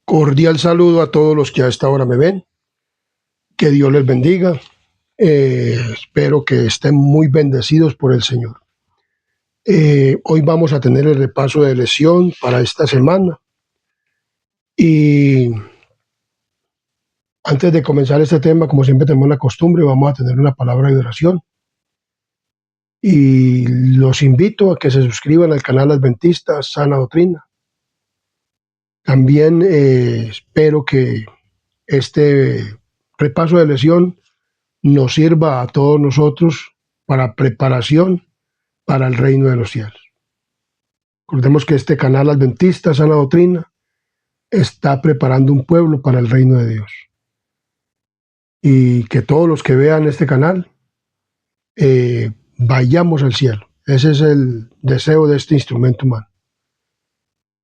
Cordial saludo a todos los que a esta hora me ven. Que Dios les bendiga. Espero que estén muy bendecidos por el Señor. Hoy vamos a tener el repaso de lección para esta semana. Y antes de comenzar este tema, como siempre tenemos la costumbre, vamos a tener una palabra de oración. Y los invito a que se suscriban al canal Adventista Sana Doctrina. También espero que este repaso de lección nos sirva a todos nosotros para preparación para el reino de los cielos. Recordemos que este canal Adventista Sana Doctrina está preparando un pueblo para el reino de Dios. Y que todos los que vean este canal vayamos al cielo. Ese es el deseo de este instrumento humano.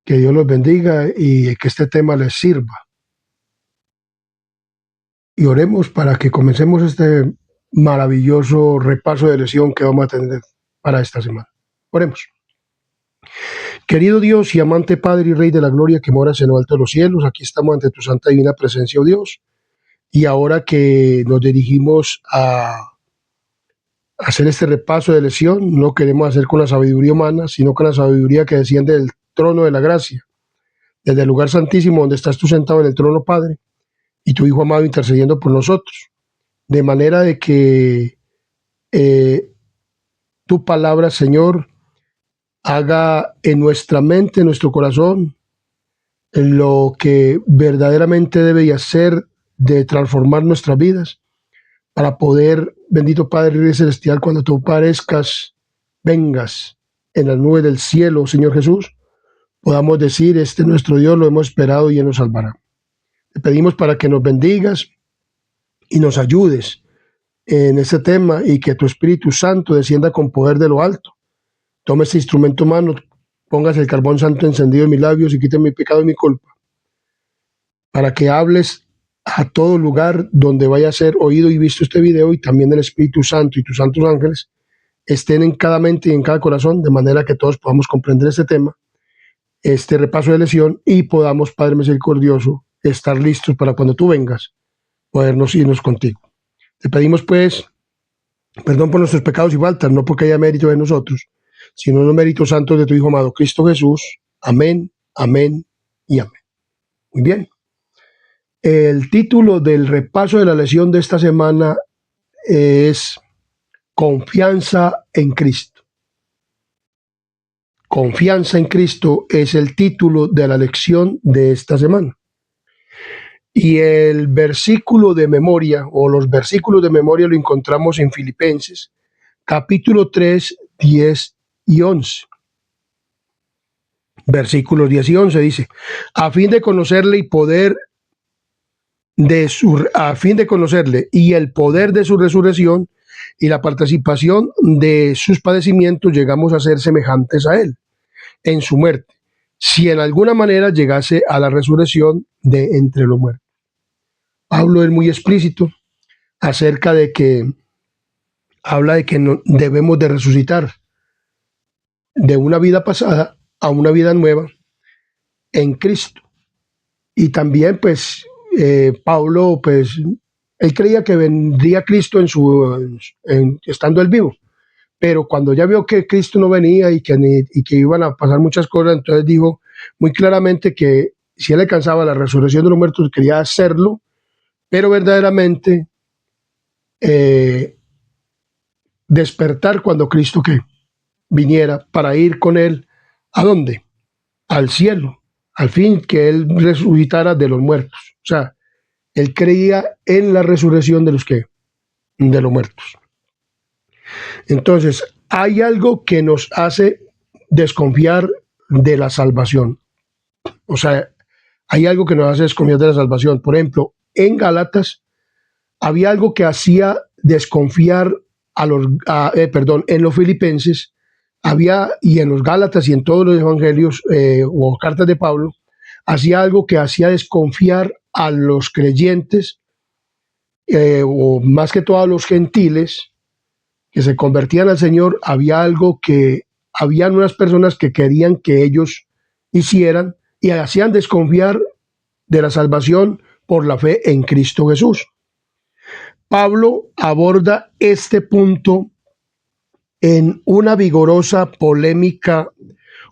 Que Dios los bendiga y que este tema les sirva. Y oremos para que comencemos este maravilloso repaso de lección que vamos a tener para esta semana. Oremos. Querido Dios y amante Padre y Rey de la Gloria que moras en lo alto de los cielos, aquí estamos ante tu santa divina presencia, oh Dios. Y ahora que nos dirigimos a hacer este repaso de lección, no queremos hacer con la sabiduría humana, sino con la sabiduría que desciende del trono de la gracia, desde el lugar santísimo donde estás tú sentado en el trono, Padre, y tu Hijo amado intercediendo por nosotros, de manera de que tu palabra, Señor, haga en nuestra mente, en nuestro corazón, en lo que verdaderamente debe hacer de transformar nuestras vidas, para poder, bendito Padre Rey Celestial, cuando tú parezcas, vengas en la nube del cielo, Señor Jesús, podamos decir, este nuestro Dios lo hemos esperado y Él nos salvará. Te pedimos para que nos bendigas y nos ayudes en este tema y que tu Espíritu Santo descienda con poder de lo alto. Toma este instrumento humano, pongas el carbón santo encendido en mis labios y quite mi pecado y mi culpa, para que hables a todo lugar donde vaya a ser oído y visto este video, y también el Espíritu Santo y tus santos ángeles estén en cada mente y en cada corazón, de manera que todos podamos comprender este tema, este repaso de lección, y podamos, Padre misericordioso, estar listos para cuando tú vengas, podernos irnos contigo. Te pedimos pues perdón por nuestros pecados y faltas, no porque haya mérito de nosotros, sino en los méritos santos de tu Hijo amado, Cristo Jesús. Amén, amén y amén. Muy bien. El título del repaso de la lección de esta semana es Confianza en Cristo. Confianza en Cristo es el título de la lección de esta semana. Y el versículo de memoria, o los versículos de memoria, lo encontramos en Filipenses, capítulo 3, 10 y 11. Versículos 10 y 11 dice: a fin de conocerle y el poder de su resurrección y la participación de sus padecimientos, llegamos a ser semejantes a él en su muerte, si en alguna manera llegase a la resurrección de entre los muertos. Pablo es muy explícito acerca de que habla de que no debemos de resucitar de una vida pasada a una vida nueva en Cristo. Y también pues Pablo, pues él creía que vendría Cristo estando él vivo, pero cuando ya vio que Cristo no venía y que iban a pasar muchas cosas, entonces dijo muy claramente que si él alcanzaba la resurrección de los muertos, quería hacerlo, pero verdaderamente despertar cuando Cristo viniera, para ir con él, ¿a dónde? Al cielo, al fin que él resucitara de los muertos. O sea, él creía en la resurrección de los muertos. Entonces, hay algo que nos hace desconfiar de la salvación. O sea, hay algo que nos hace desconfiar de la salvación. Por ejemplo, en Gálatas había algo que hacía desconfiar en los Filipenses, y en los Gálatas y en todos los evangelios o cartas de Pablo, hacía algo que hacía desconfiar a los creyentes, o más que todo a los gentiles que se convertían al Señor. Habían unas personas que querían que ellos hicieran y hacían desconfiar de la salvación por la fe en Cristo Jesús. Pablo aborda este punto en una vigorosa polémica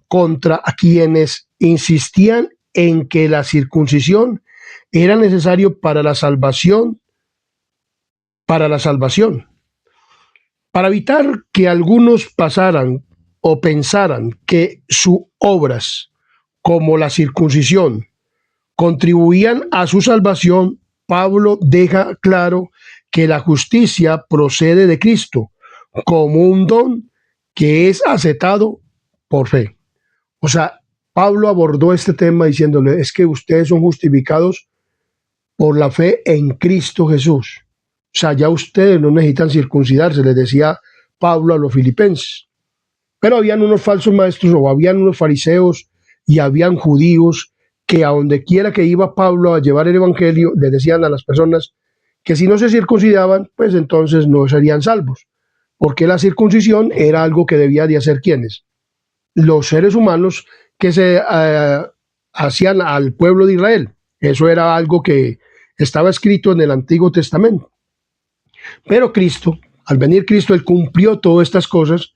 contra quienes insistían en que la circuncisión era necesario para la salvación, para evitar que algunos pasaran o pensaran que sus obras, como la circuncisión, contribuían a su salvación. Pablo deja claro que la justicia procede de Cristo como un don que es aceptado por fe. O sea, Pablo abordó este tema diciéndole, es que ustedes son justificados por la fe en Cristo Jesús. O sea, ya ustedes no necesitan circuncidarse, les decía Pablo a los filipenses. Pero habían unos falsos maestros, o habían unos fariseos y habían judíos que a donde quiera que iba Pablo a llevar el evangelio, le decían a las personas que si no se circuncidaban, pues entonces no serían salvos, porque la circuncisión era algo que debía de hacer ¿quiénes? Los seres humanos que se hacían al pueblo de Israel. Eso era algo que estaba escrito en el Antiguo Testamento. Pero Cristo, al venir Cristo, Él cumplió todas estas cosas,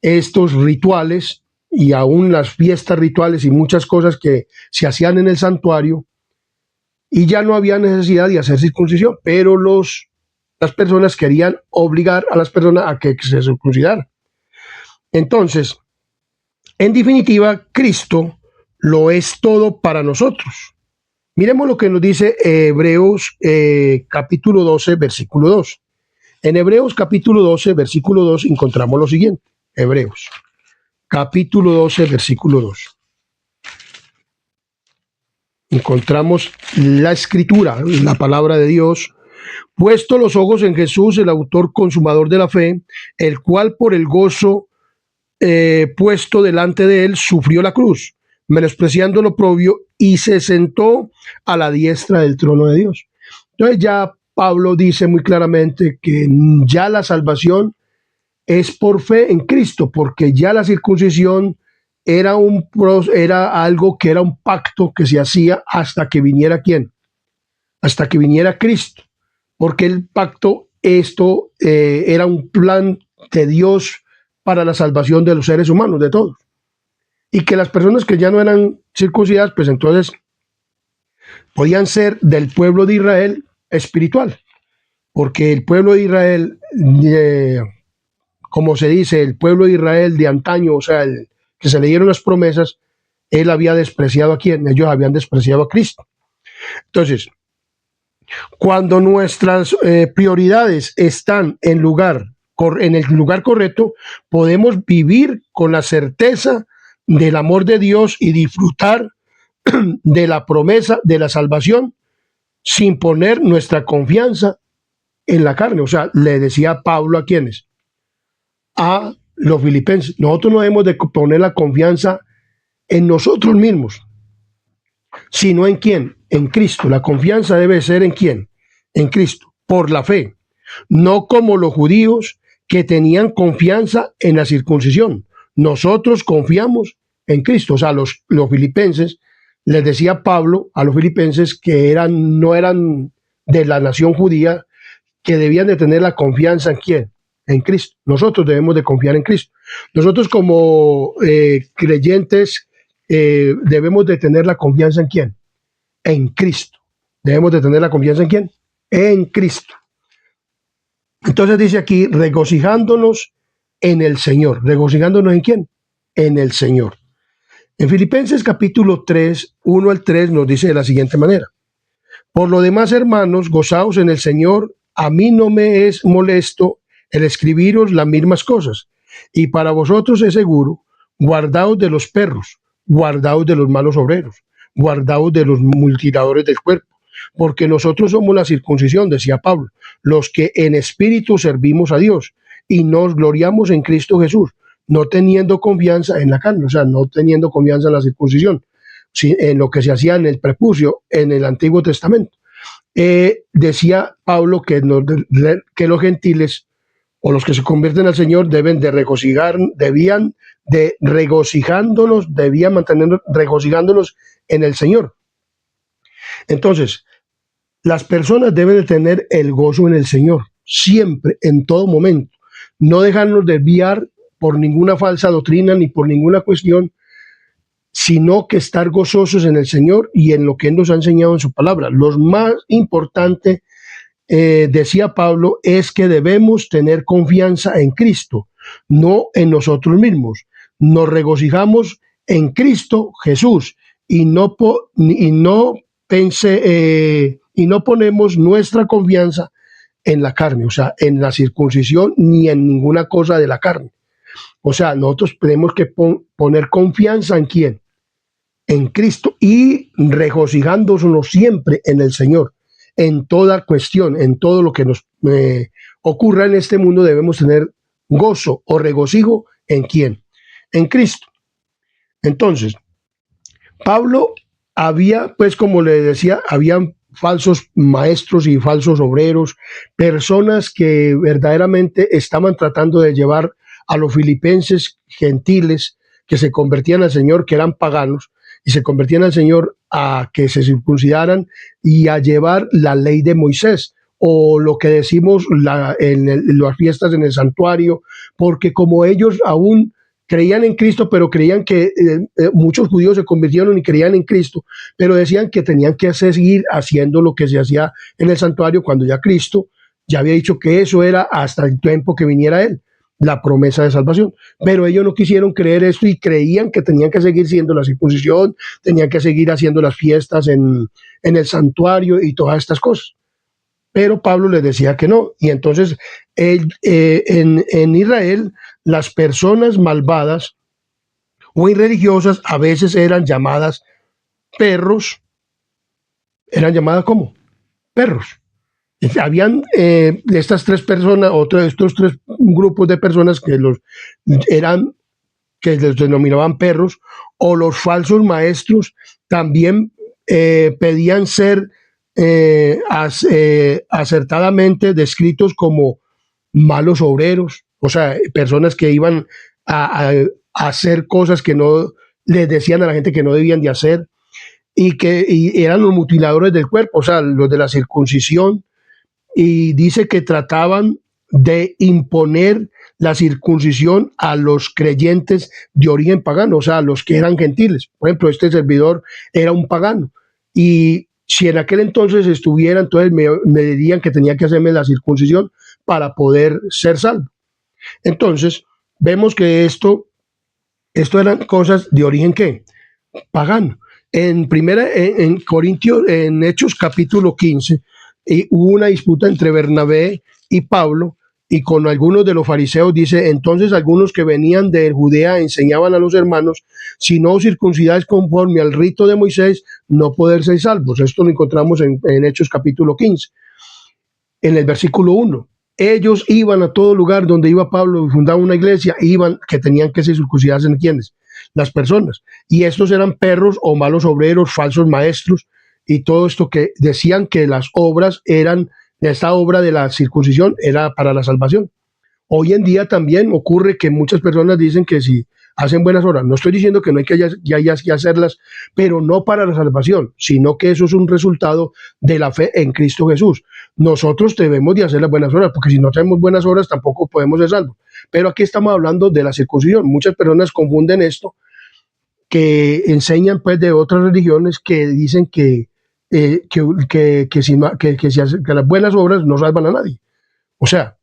estos rituales y aún las fiestas rituales y muchas cosas que se hacían en el santuario, y ya no había necesidad de hacer circuncisión, pero las personas querían obligar a las personas a que se circuncidaran. Entonces, en definitiva, Cristo lo es todo para nosotros. Miremos lo que nos dice Hebreos capítulo 12, versículo 2. En Hebreos capítulo 12, versículo 2 encontramos lo siguiente. Hebreos capítulo 12, versículo 2. Encontramos la escritura, la palabra de Dios. Puesto los ojos en Jesús, el autor consumador de la fe, el cual por el gozo puesto delante de él sufrió la cruz, menospreciando lo oprobio, y se sentó a la diestra del trono de Dios. Entonces ya Pablo dice muy claramente que ya la salvación es por fe en Cristo, porque ya la circuncisión era algo que era un pacto que se hacía hasta que viniera ¿quién? Hasta que viniera Cristo, porque el pacto, era un plan de Dios para la salvación de los seres humanos, de todos. Y que las personas que ya no eran circuncidadas, pues entonces podían ser del pueblo de Israel espiritual, porque el pueblo de Israel, como se dice, el pueblo de Israel de antaño, o sea, el que se le dieron las promesas, él había despreciado a quién, ellos habían despreciado a Cristo. Entonces, cuando nuestras prioridades están en el lugar correcto, podemos vivir con la certeza del amor de Dios y disfrutar de la promesa de la salvación sin poner nuestra confianza en la carne. O sea, le decía Pablo a quienes, a los filipenses, nosotros no debemos de poner la confianza en nosotros mismos, sino en quién, en Cristo. La confianza debe ser en quién, en Cristo, por la fe, no como los judíos que tenían confianza en la circuncisión. Nosotros confiamos en Cristo. O sea, los filipenses, les decía Pablo a los filipenses que no eran de la nación judía, que debían de tener la confianza en quién, en Cristo. Nosotros debemos de confiar en Cristo. Nosotros como creyentes debemos de tener la confianza en quién, en Cristo. Debemos de tener la confianza en quién, en Cristo. Entonces dice aquí, regocijándonos en el Señor. ¿Regocijándonos en quién? En el Señor. En Filipenses capítulo 3, 1 al 3 nos dice de la siguiente manera. Por lo demás, hermanos, gozaos en el Señor. A mí no me es molesto el escribiros las mismas cosas. Y para vosotros es seguro, guardaos de los perros, guardaos de los malos obreros, guardaos de los mutiladores del cuerpo. Porque nosotros somos la circuncisión, decía Pablo, los que en espíritu servimos a Dios y nos gloriamos en Cristo Jesús, no teniendo confianza en la carne, o sea, no teniendo confianza en la circuncisión, en lo que se hacía en el prepucio en el Antiguo Testamento. Decía Pablo que los gentiles o los que se convierten al Señor debían mantener regocijándonos en el Señor. Entonces, las personas deben de tener el gozo en el Señor, siempre, en todo momento. No dejarnos desviar por ninguna falsa doctrina ni por ninguna cuestión, sino que estar gozosos en el Señor y en lo que Él nos ha enseñado en su palabra. Lo más importante, decía Pablo, es que debemos tener confianza en Cristo, no en nosotros mismos. Nos regocijamos en Cristo Jesús y no ponemos nuestra confianza en la carne, o sea, en la circuncisión ni en ninguna cosa de la carne. O sea, nosotros tenemos que poner confianza en quién, en Cristo, y regocijándonos siempre en el Señor. En toda cuestión, en todo lo que nos ocurra en este mundo, debemos tener gozo o regocijo en quién, en Cristo. Entonces, Pablo había, pues como le decía, habían falsos maestros y falsos obreros, personas que verdaderamente estaban tratando de llevar a los filipenses gentiles que se convertían al Señor, que eran paganos, y se convertían al Señor a que se circuncidaran y a llevar la ley de Moisés, o lo que decimos en las fiestas en el santuario, porque como ellos aún creían en Cristo, pero creían que muchos judíos se convirtieron y creían en Cristo, pero decían que tenían que seguir haciendo lo que se hacía en el santuario cuando ya Cristo ya había dicho que eso era hasta el tiempo que viniera Él, la promesa de salvación. Pero ellos no quisieron creer esto y creían que tenían que seguir siendo la circuncisión, tenían que seguir haciendo las fiestas en el santuario y todas estas cosas. Pero Pablo les decía que no. Y entonces en Israel las personas malvadas o irreligiosas a veces eran llamadas perros. ¿Eran llamadas como? Perros. Habían estas tres personas, estos tres grupos de personas que que les denominaban perros, o los falsos maestros también pedían ser acertadamente descritos como malos obreros, o sea, personas que iban a hacer cosas que no les decían a la gente que no debían de hacer, y eran los mutiladores del cuerpo, o sea, los de la circuncisión, y dice que trataban de imponer la circuncisión a los creyentes de origen pagano, o sea, a los que eran gentiles. Por ejemplo, este servidor era un pagano, y si en aquel entonces estuviera, entonces me dirían que tenía que hacerme la circuncisión para poder ser salvo. Entonces, vemos que esto eran cosas de origen ¿qué? Pagano. En Corintios, en Hechos capítulo 15, hubo una disputa entre Bernabé y Pablo, y con algunos de los fariseos dice, entonces algunos que venían de Judea enseñaban a los hermanos, si no circuncidáis conforme al rito de Moisés, no poder ser salvos. Esto lo encontramos en Hechos capítulo 15, en el versículo 1. Ellos iban a todo lugar donde iba Pablo y fundaba una iglesia, iban que tenían que ser circuncidados en quienes, las personas. Y estos eran perros o malos obreros, falsos maestros, y todo esto que decían que las obras eran, esta obra de la circuncisión era para la salvación. Hoy en día también ocurre que muchas personas dicen que si hacen buenas obras, no estoy diciendo que no hay que hacerlas, pero no para la salvación, sino que eso es un resultado de la fe en Cristo Jesús. Nosotros debemos de hacer las buenas obras, porque si no hacemos buenas obras tampoco podemos ser salvos. Pero aquí estamos hablando de la circuncisión. Muchas personas confunden esto, que enseñan pues de otras religiones que dicen que las buenas obras no salvan a nadie. O sea,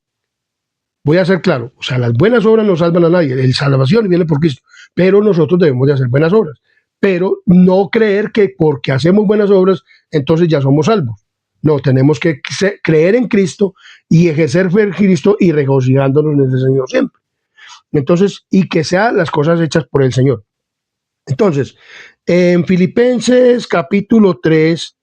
voy a ser claro, o sea, las buenas obras no salvan a nadie, el salvación viene por Cristo, pero nosotros debemos de hacer buenas obras, pero no creer que porque hacemos buenas obras, entonces ya somos salvos. No, tenemos que creer en Cristo y ejercer fe en Cristo y regocijándonos en el Señor siempre. Entonces, y que sean las cosas hechas por el Señor. Entonces, en Filipenses capítulo 3,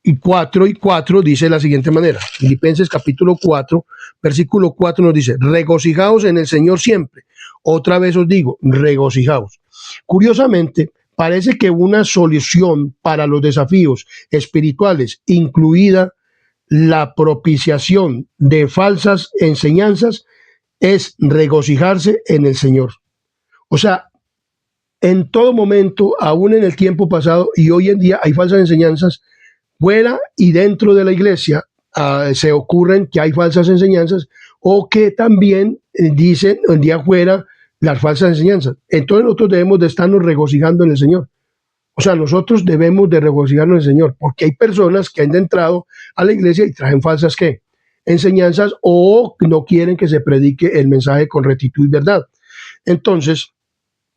y 4 dice de la siguiente manera. Filipenses capítulo 4, versículo 4 nos dice, regocijaos en el Señor siempre. Otra vez os digo, regocijaos. Curiosamente, parece que una solución para los desafíos espirituales, incluida la propiciación de falsas enseñanzas, es regocijarse en el Señor. O sea, en todo momento, aún en el tiempo pasado y hoy en día, hay falsas enseñanzas fuera y dentro de la iglesia. Se ocurren que hay falsas enseñanzas o que también dicen el día afuera las falsas enseñanzas. Entonces nosotros debemos de estarnos regocijando en el Señor. O sea, nosotros debemos de regocijarnos en el Señor, porque hay personas que han entrado a la iglesia y traen falsas ¿qué? Enseñanzas, o no quieren que se predique el mensaje con rectitud y verdad. Entonces,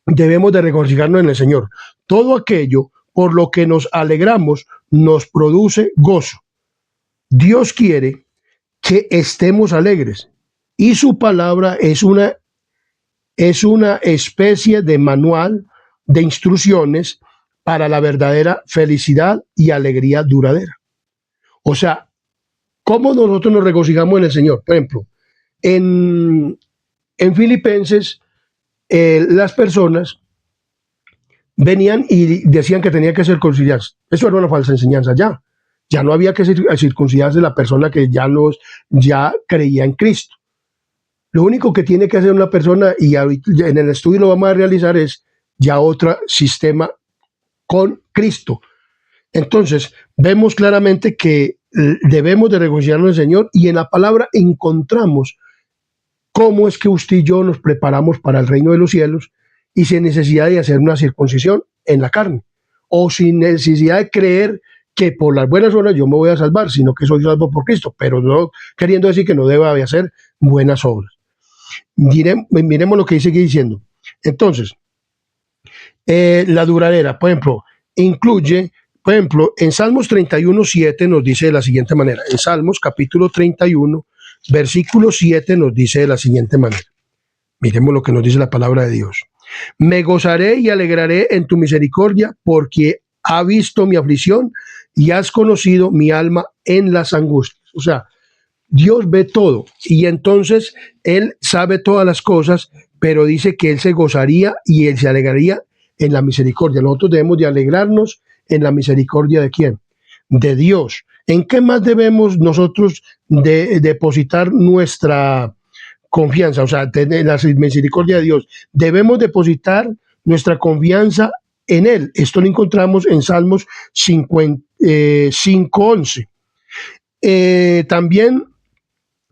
debemos de regocijarnos en el Señor. Todo aquello por lo que nos alegramos nos produce gozo. Dios quiere que estemos alegres y su palabra es una especie de manual de instrucciones para la verdadera felicidad y alegría duradera. O sea, ¿cómo nosotros nos regocijamos en el Señor? Por ejemplo, en Filipenses, las personas venían y decían que tenía que circuncidarse. Eso era una falsa enseñanza ya. Ya no había que circuncidarse la persona que ya creía en Cristo. Lo único que tiene que hacer una persona, y en el estudio lo vamos a realizar, es ya otro sistema con Cristo. Entonces, vemos claramente que debemos de regocijarnos en el Señor, y en la palabra encontramos cómo es que usted y yo nos preparamos para el reino de los cielos y sin necesidad de hacer una circuncisión en la carne, o sin necesidad de creer que por las buenas obras yo me voy a salvar, sino que soy salvo por Cristo, pero no queriendo decir que no deba de hacer buenas obras. Miremos lo que sigue diciendo. Entonces, la duradera, por ejemplo, incluye, por ejemplo, en Salmos 31:7 nos dice de la siguiente manera. En Salmos capítulo 31, versículo 7 nos dice de la siguiente manera. Miremos lo que nos dice la palabra de Dios. Me gozaré y alegraré en tu misericordia, porque has visto mi aflicción y has conocido mi alma en las angustias. O sea, Dios ve todo y entonces Él sabe todas las cosas, pero dice que Él se gozaría y Él se alegraría en la misericordia. Nosotros debemos de alegrarnos en la misericordia ¿de quién? De Dios. ¿En qué más debemos nosotros depositar nuestra confianza? O sea, tener la misericordia de Dios. Debemos depositar nuestra confianza en Él. Esto lo encontramos en Salmos 5:11. También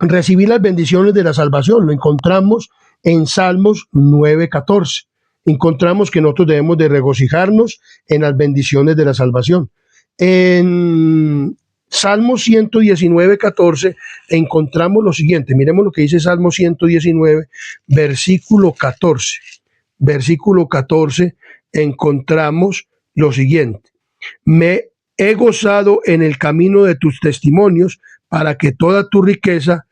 recibir las bendiciones de la salvación lo encontramos en Salmos 9:14. Encontramos que nosotros debemos de regocijarnos en las bendiciones de la salvación. En Salmos 119:14 encontramos lo siguiente. Miremos lo que dice Salmo 119, versículo 14. Versículo 14 encontramos lo siguiente. Me he gozado en el camino de tus testimonios, para que toda tu riqueza,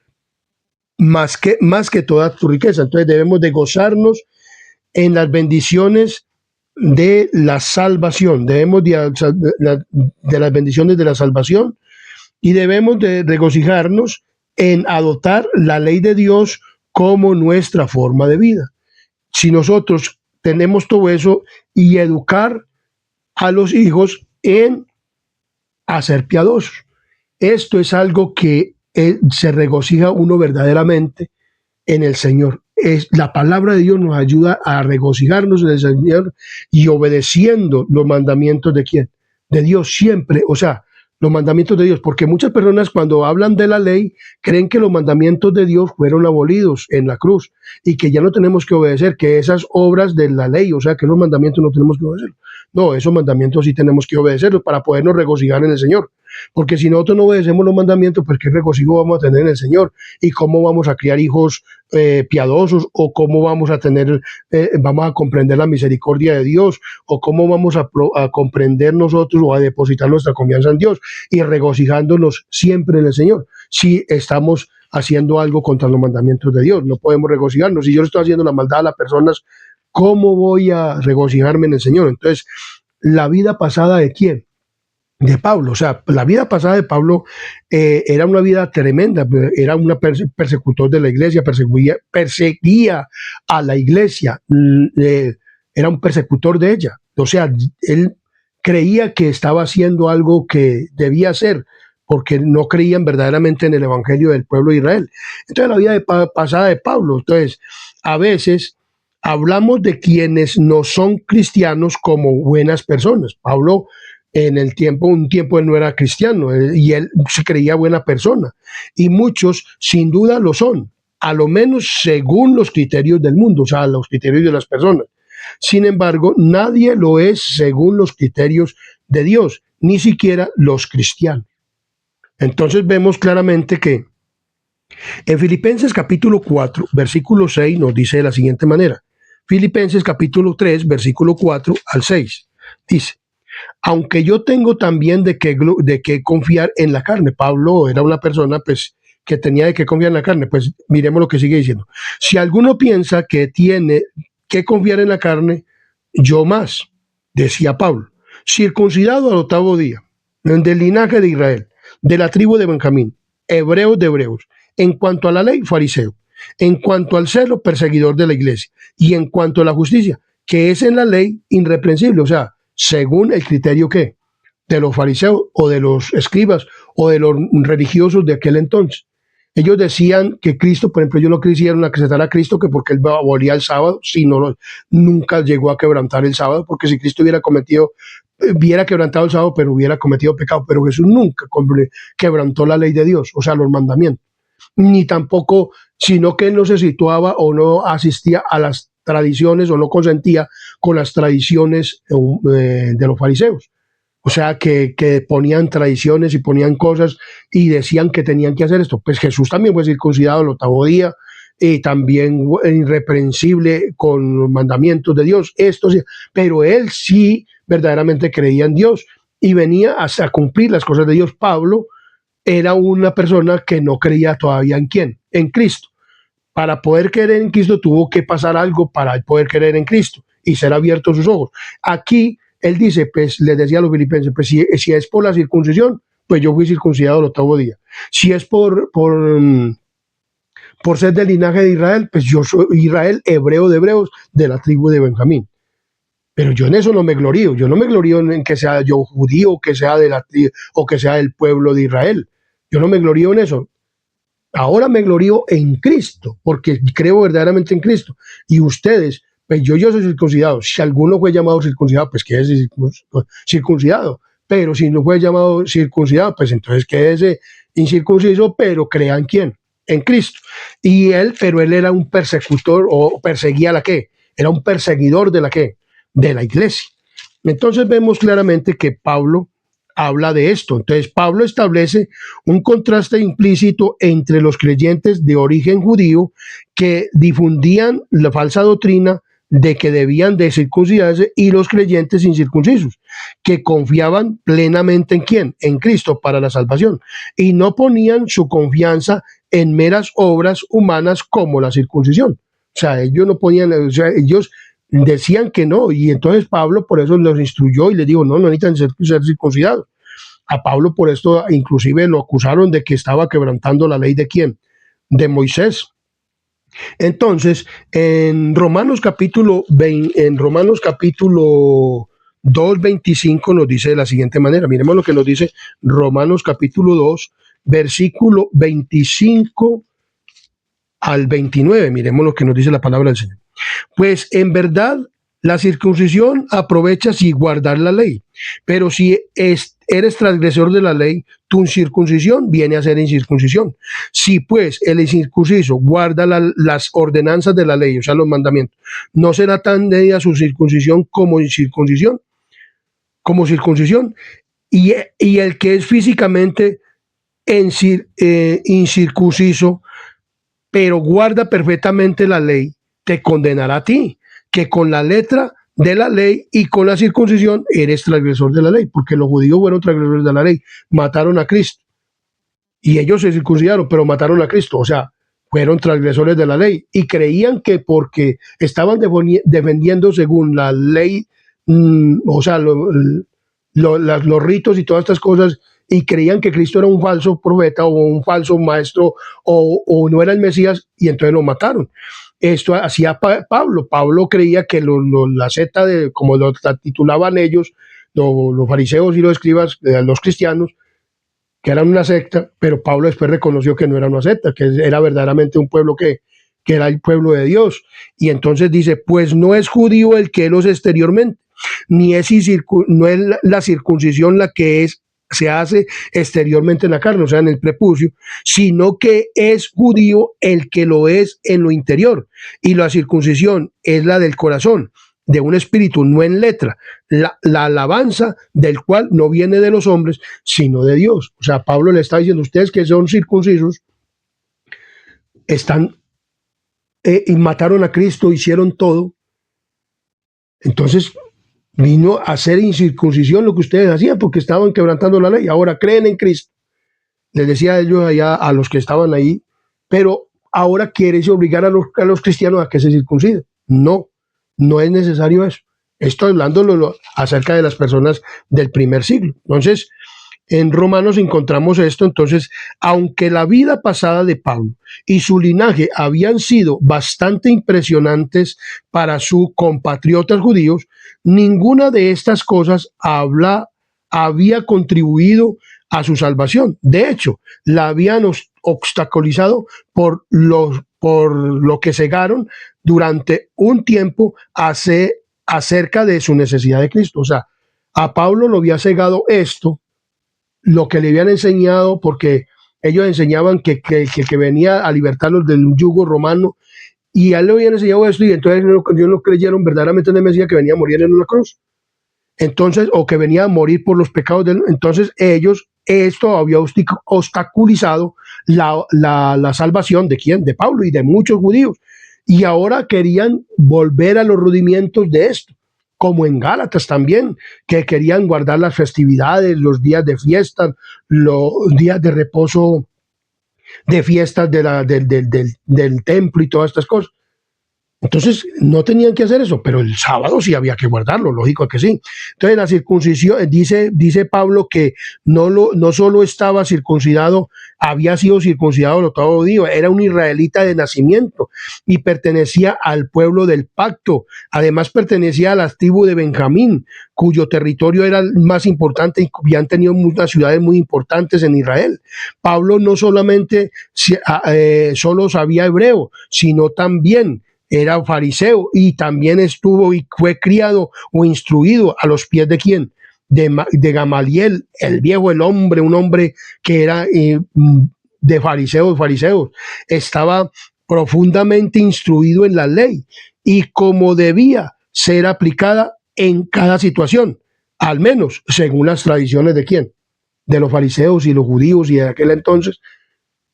más que toda tu riqueza. Entonces debemos de gozarnos en las bendiciones de la salvación. Debemos de las bendiciones de la salvación, y debemos de regocijarnos en adoptar la ley de Dios como nuestra forma de vida. Si nosotros tenemos todo eso, y educar a los hijos en a ser piadosos. Esto es algo que se regocija uno verdaderamente en el Señor. La palabra de Dios nos ayuda a regocijarnos en el Señor y obedeciendo los mandamientos de quién, de Dios siempre. O sea, los mandamientos de Dios, porque muchas personas cuando hablan de la ley creen que los mandamientos de Dios fueron abolidos en la cruz y que ya no tenemos que obedecer, que esas obras de la ley, o sea, que los mandamientos no tenemos que obedecer. No, esos mandamientos sí tenemos que obedecerlos para podernos regocijar en el Señor. Porque si nosotros no obedecemos los mandamientos, pues qué regocijo vamos a tener en el Señor, y cómo vamos a criar hijos piadosos, o cómo vamos a tener, vamos a comprender la misericordia de Dios, o cómo vamos a comprender nosotros o a depositar nuestra confianza en Dios y regocijándonos siempre en el Señor. Si estamos haciendo algo contra los mandamientos de Dios, no podemos regocijarnos. Si yo le estoy haciendo la maldad a las personas, ¿cómo voy a regocijarme en el Señor? Entonces, la vida pasada ¿de quién? De Pablo. O sea, la vida pasada de Pablo era una vida tremenda. Era un persecutor de la iglesia, perseguía a la iglesia, era un persecutor de ella. O sea, él creía que estaba haciendo algo que debía hacer, porque no creían verdaderamente en el evangelio del pueblo de Israel. Entonces, la vida pasada de Pablo. Entonces, a veces hablamos de quienes no son cristianos como buenas personas. Pablo, un tiempo él no era cristiano, y él se creía buena persona. Y muchos sin duda lo son, a lo menos según los criterios del mundo, o sea, los criterios de las personas. Sin embargo, nadie lo es según los criterios de Dios, ni siquiera los cristianos. Entonces vemos claramente que en Filipenses capítulo 4, versículo 6 nos dice de la siguiente manera. Filipenses capítulo 3, versículo 4 al 6. Dice, aunque yo tengo también de qué confiar en la carne. Pablo era una persona pues que tenía de qué confiar en la carne. Pues miremos lo que sigue diciendo. Si alguno piensa que tiene que confiar en la carne, yo más, decía Pablo, circuncidado al 8º día, del linaje de Israel, de la tribu de Benjamín, hebreo de hebreos, en cuanto a la ley, fariseo, en cuanto al celo, perseguidor de la iglesia, y en cuanto a la justicia, que es en la ley irreprensible, o sea, según el criterio que de los fariseos o de los escribas o de los religiosos de aquel entonces. Ellos decían que Cristo, por ejemplo, ellos no quisieron acreditar a Cristo que porque él abolía el sábado, nunca llegó a quebrantar el sábado, porque si Cristo hubiera quebrantado el sábado, pero hubiera cometido pecado, pero Jesús nunca quebrantó la ley de Dios, o sea, los mandamientos, ni tampoco, sino que él no se situaba o no asistía a las tradiciones o no consentía con las tradiciones de los fariseos. O sea, que ponían tradiciones y ponían cosas y decían que tenían que hacer esto. Pues Jesús también fue circuncidado el 8º día y también irreprensible con los mandamientos de Dios. Esto sí, pero él sí verdaderamente creía en Dios y venía hasta cumplir las cosas de Dios. Pablo era una persona que no creía todavía en quién, en Cristo. Para poder creer en Cristo tuvo que pasar algo para poder creer en Cristo y ser abiertos sus ojos. Aquí él dice, pues les decía a los filipenses, pues si es por la circuncisión, pues yo fui circuncidado el 8º día. Si es por ser del linaje de Israel, pues yo soy Israel, hebreo de hebreos, de la tribu de Benjamín. Pero yo en eso no me glorío. Yo no me glorío en que sea yo judío, que sea de la tribu, o que sea del pueblo de Israel. Yo no me glorío en eso. Ahora me glorío en Cristo, porque creo verdaderamente en Cristo. Y ustedes, pues yo soy circuncidado. Si alguno fue llamado circuncidado, pues quédese circuncidado. Pero si no fue llamado circuncidado, pues entonces quédese incircunciso, pero crean quién, en Cristo. Pero él era un persecutor o perseguía la qué, era un perseguidor de la qué, de la iglesia. Entonces vemos claramente que Pablo habla de esto. Entonces Pablo establece un contraste implícito entre los creyentes de origen judío que difundían la falsa doctrina de que debían de circuncidarse y los creyentes incircuncisos, que confiaban plenamente en quién, en Cristo para la salvación, y no ponían su confianza en meras obras humanas como la circuncisión. O sea, ellos no ponían, o sea, ellos decían que no, y entonces Pablo por eso los instruyó y les dijo, no necesitan ser circuncidados. A Pablo por esto inclusive lo acusaron de que estaba quebrantando la ley de quién, de Moisés. Entonces, en Romanos capítulo 2:25 nos dice de la siguiente manera, miremos lo que nos dice Romanos capítulo 2, versículo 25 al 29, miremos lo que nos dice la palabra del Señor. Pues en verdad la circuncisión aprovecha si guardar la ley, pero si eres transgresor de la ley, tu incircuncisión viene a ser incircuncisión. Si pues el incircunciso guarda las ordenanzas de la ley, o sea, los mandamientos, ¿no será tan de ella su circuncisión como incircuncisión? Como circuncisión. Y el que es físicamente incircunciso, pero guarda perfectamente la ley, te condenará a ti, que con la letra de la ley y con la circuncisión eres transgresor de la ley, porque los judíos fueron transgresores de la ley, mataron a Cristo, y ellos se circuncidaron, pero mataron a Cristo, o sea, fueron transgresores de la ley, y creían que porque estaban defendiendo según la ley, o sea, los ritos y todas estas cosas, y creían que Cristo era un falso profeta o un falso maestro o no era el Mesías, y entonces lo mataron. Esto hacía Pablo. Pablo creía que la secta, como lo titulaban ellos, los fariseos y los escribas, los cristianos, que eran una secta, pero Pablo después reconoció que no era una secta, que era verdaderamente un pueblo que era el pueblo de Dios. Y entonces dice, pues no es judío el que los exteriormente, ni es, no es la circuncisión la que se hace exteriormente en la carne, o sea, en el prepucio, sino que es judío el que lo es en lo interior. Y la circuncisión es la del corazón, de un espíritu, no en letra. La alabanza del cual no viene de los hombres, sino de Dios. O sea, Pablo le está diciendo, ustedes que son circuncisos, están y mataron a Cristo, hicieron todo. Entonces vino a hacer incircuncisión lo que ustedes hacían porque estaban quebrantando la ley. Ahora creen en Cristo. Les decía a ellos allá, a los que estaban ahí, pero ahora quieres obligar a los cristianos a que se circunciden. No, no es necesario eso. Estoy hablando acerca de las personas del primer siglo. Entonces, en Romanos encontramos esto. Entonces, aunque la vida pasada de Pablo y su linaje habían sido bastante impresionantes para sus compatriotas judíos, ninguna de estas cosas había contribuido a su salvación. De hecho, la habían obstaculizado por lo que cegaron durante un tiempo acerca de su necesidad de Cristo. O sea, a Pablo lo había cegado esto, lo que le habían enseñado, porque ellos enseñaban que venía a libertarlos del yugo romano, y a él le habían enseñado esto, y entonces ellos no creyeron verdaderamente en el Mesías, que venía a morir en una cruz. Entonces, o que venía a morir por los pecados de él. Entonces esto había obstaculizado la salvación de quién, de Pablo y de muchos judíos, y ahora querían volver a los rudimentos de esto, como en Gálatas también, que querían guardar las festividades, los días de fiestas, los días de reposo, de fiestas del templo y todas estas cosas. Entonces no tenían que hacer eso, pero el sábado sí había que guardarlo, lógico que sí. Entonces la circuncisión, dice Pablo que no solo estaba circuncidado, había sido circuncidado el octavo día, era un israelita de nacimiento y pertenecía al pueblo del pacto. Además pertenecía a la tribu de Benjamín, cuyo territorio era el más importante y habían tenido muchas ciudades muy importantes en Israel. Pablo no solamente solo sabía hebreo, sino también era fariseo y también estuvo y fue criado o instruido a los pies de quién, de Gamaliel, el viejo, un hombre que era de fariseos, estaba profundamente instruido en la ley y como debía ser aplicada en cada situación, al menos según las tradiciones de quién, de los fariseos y los judíos y de aquel entonces.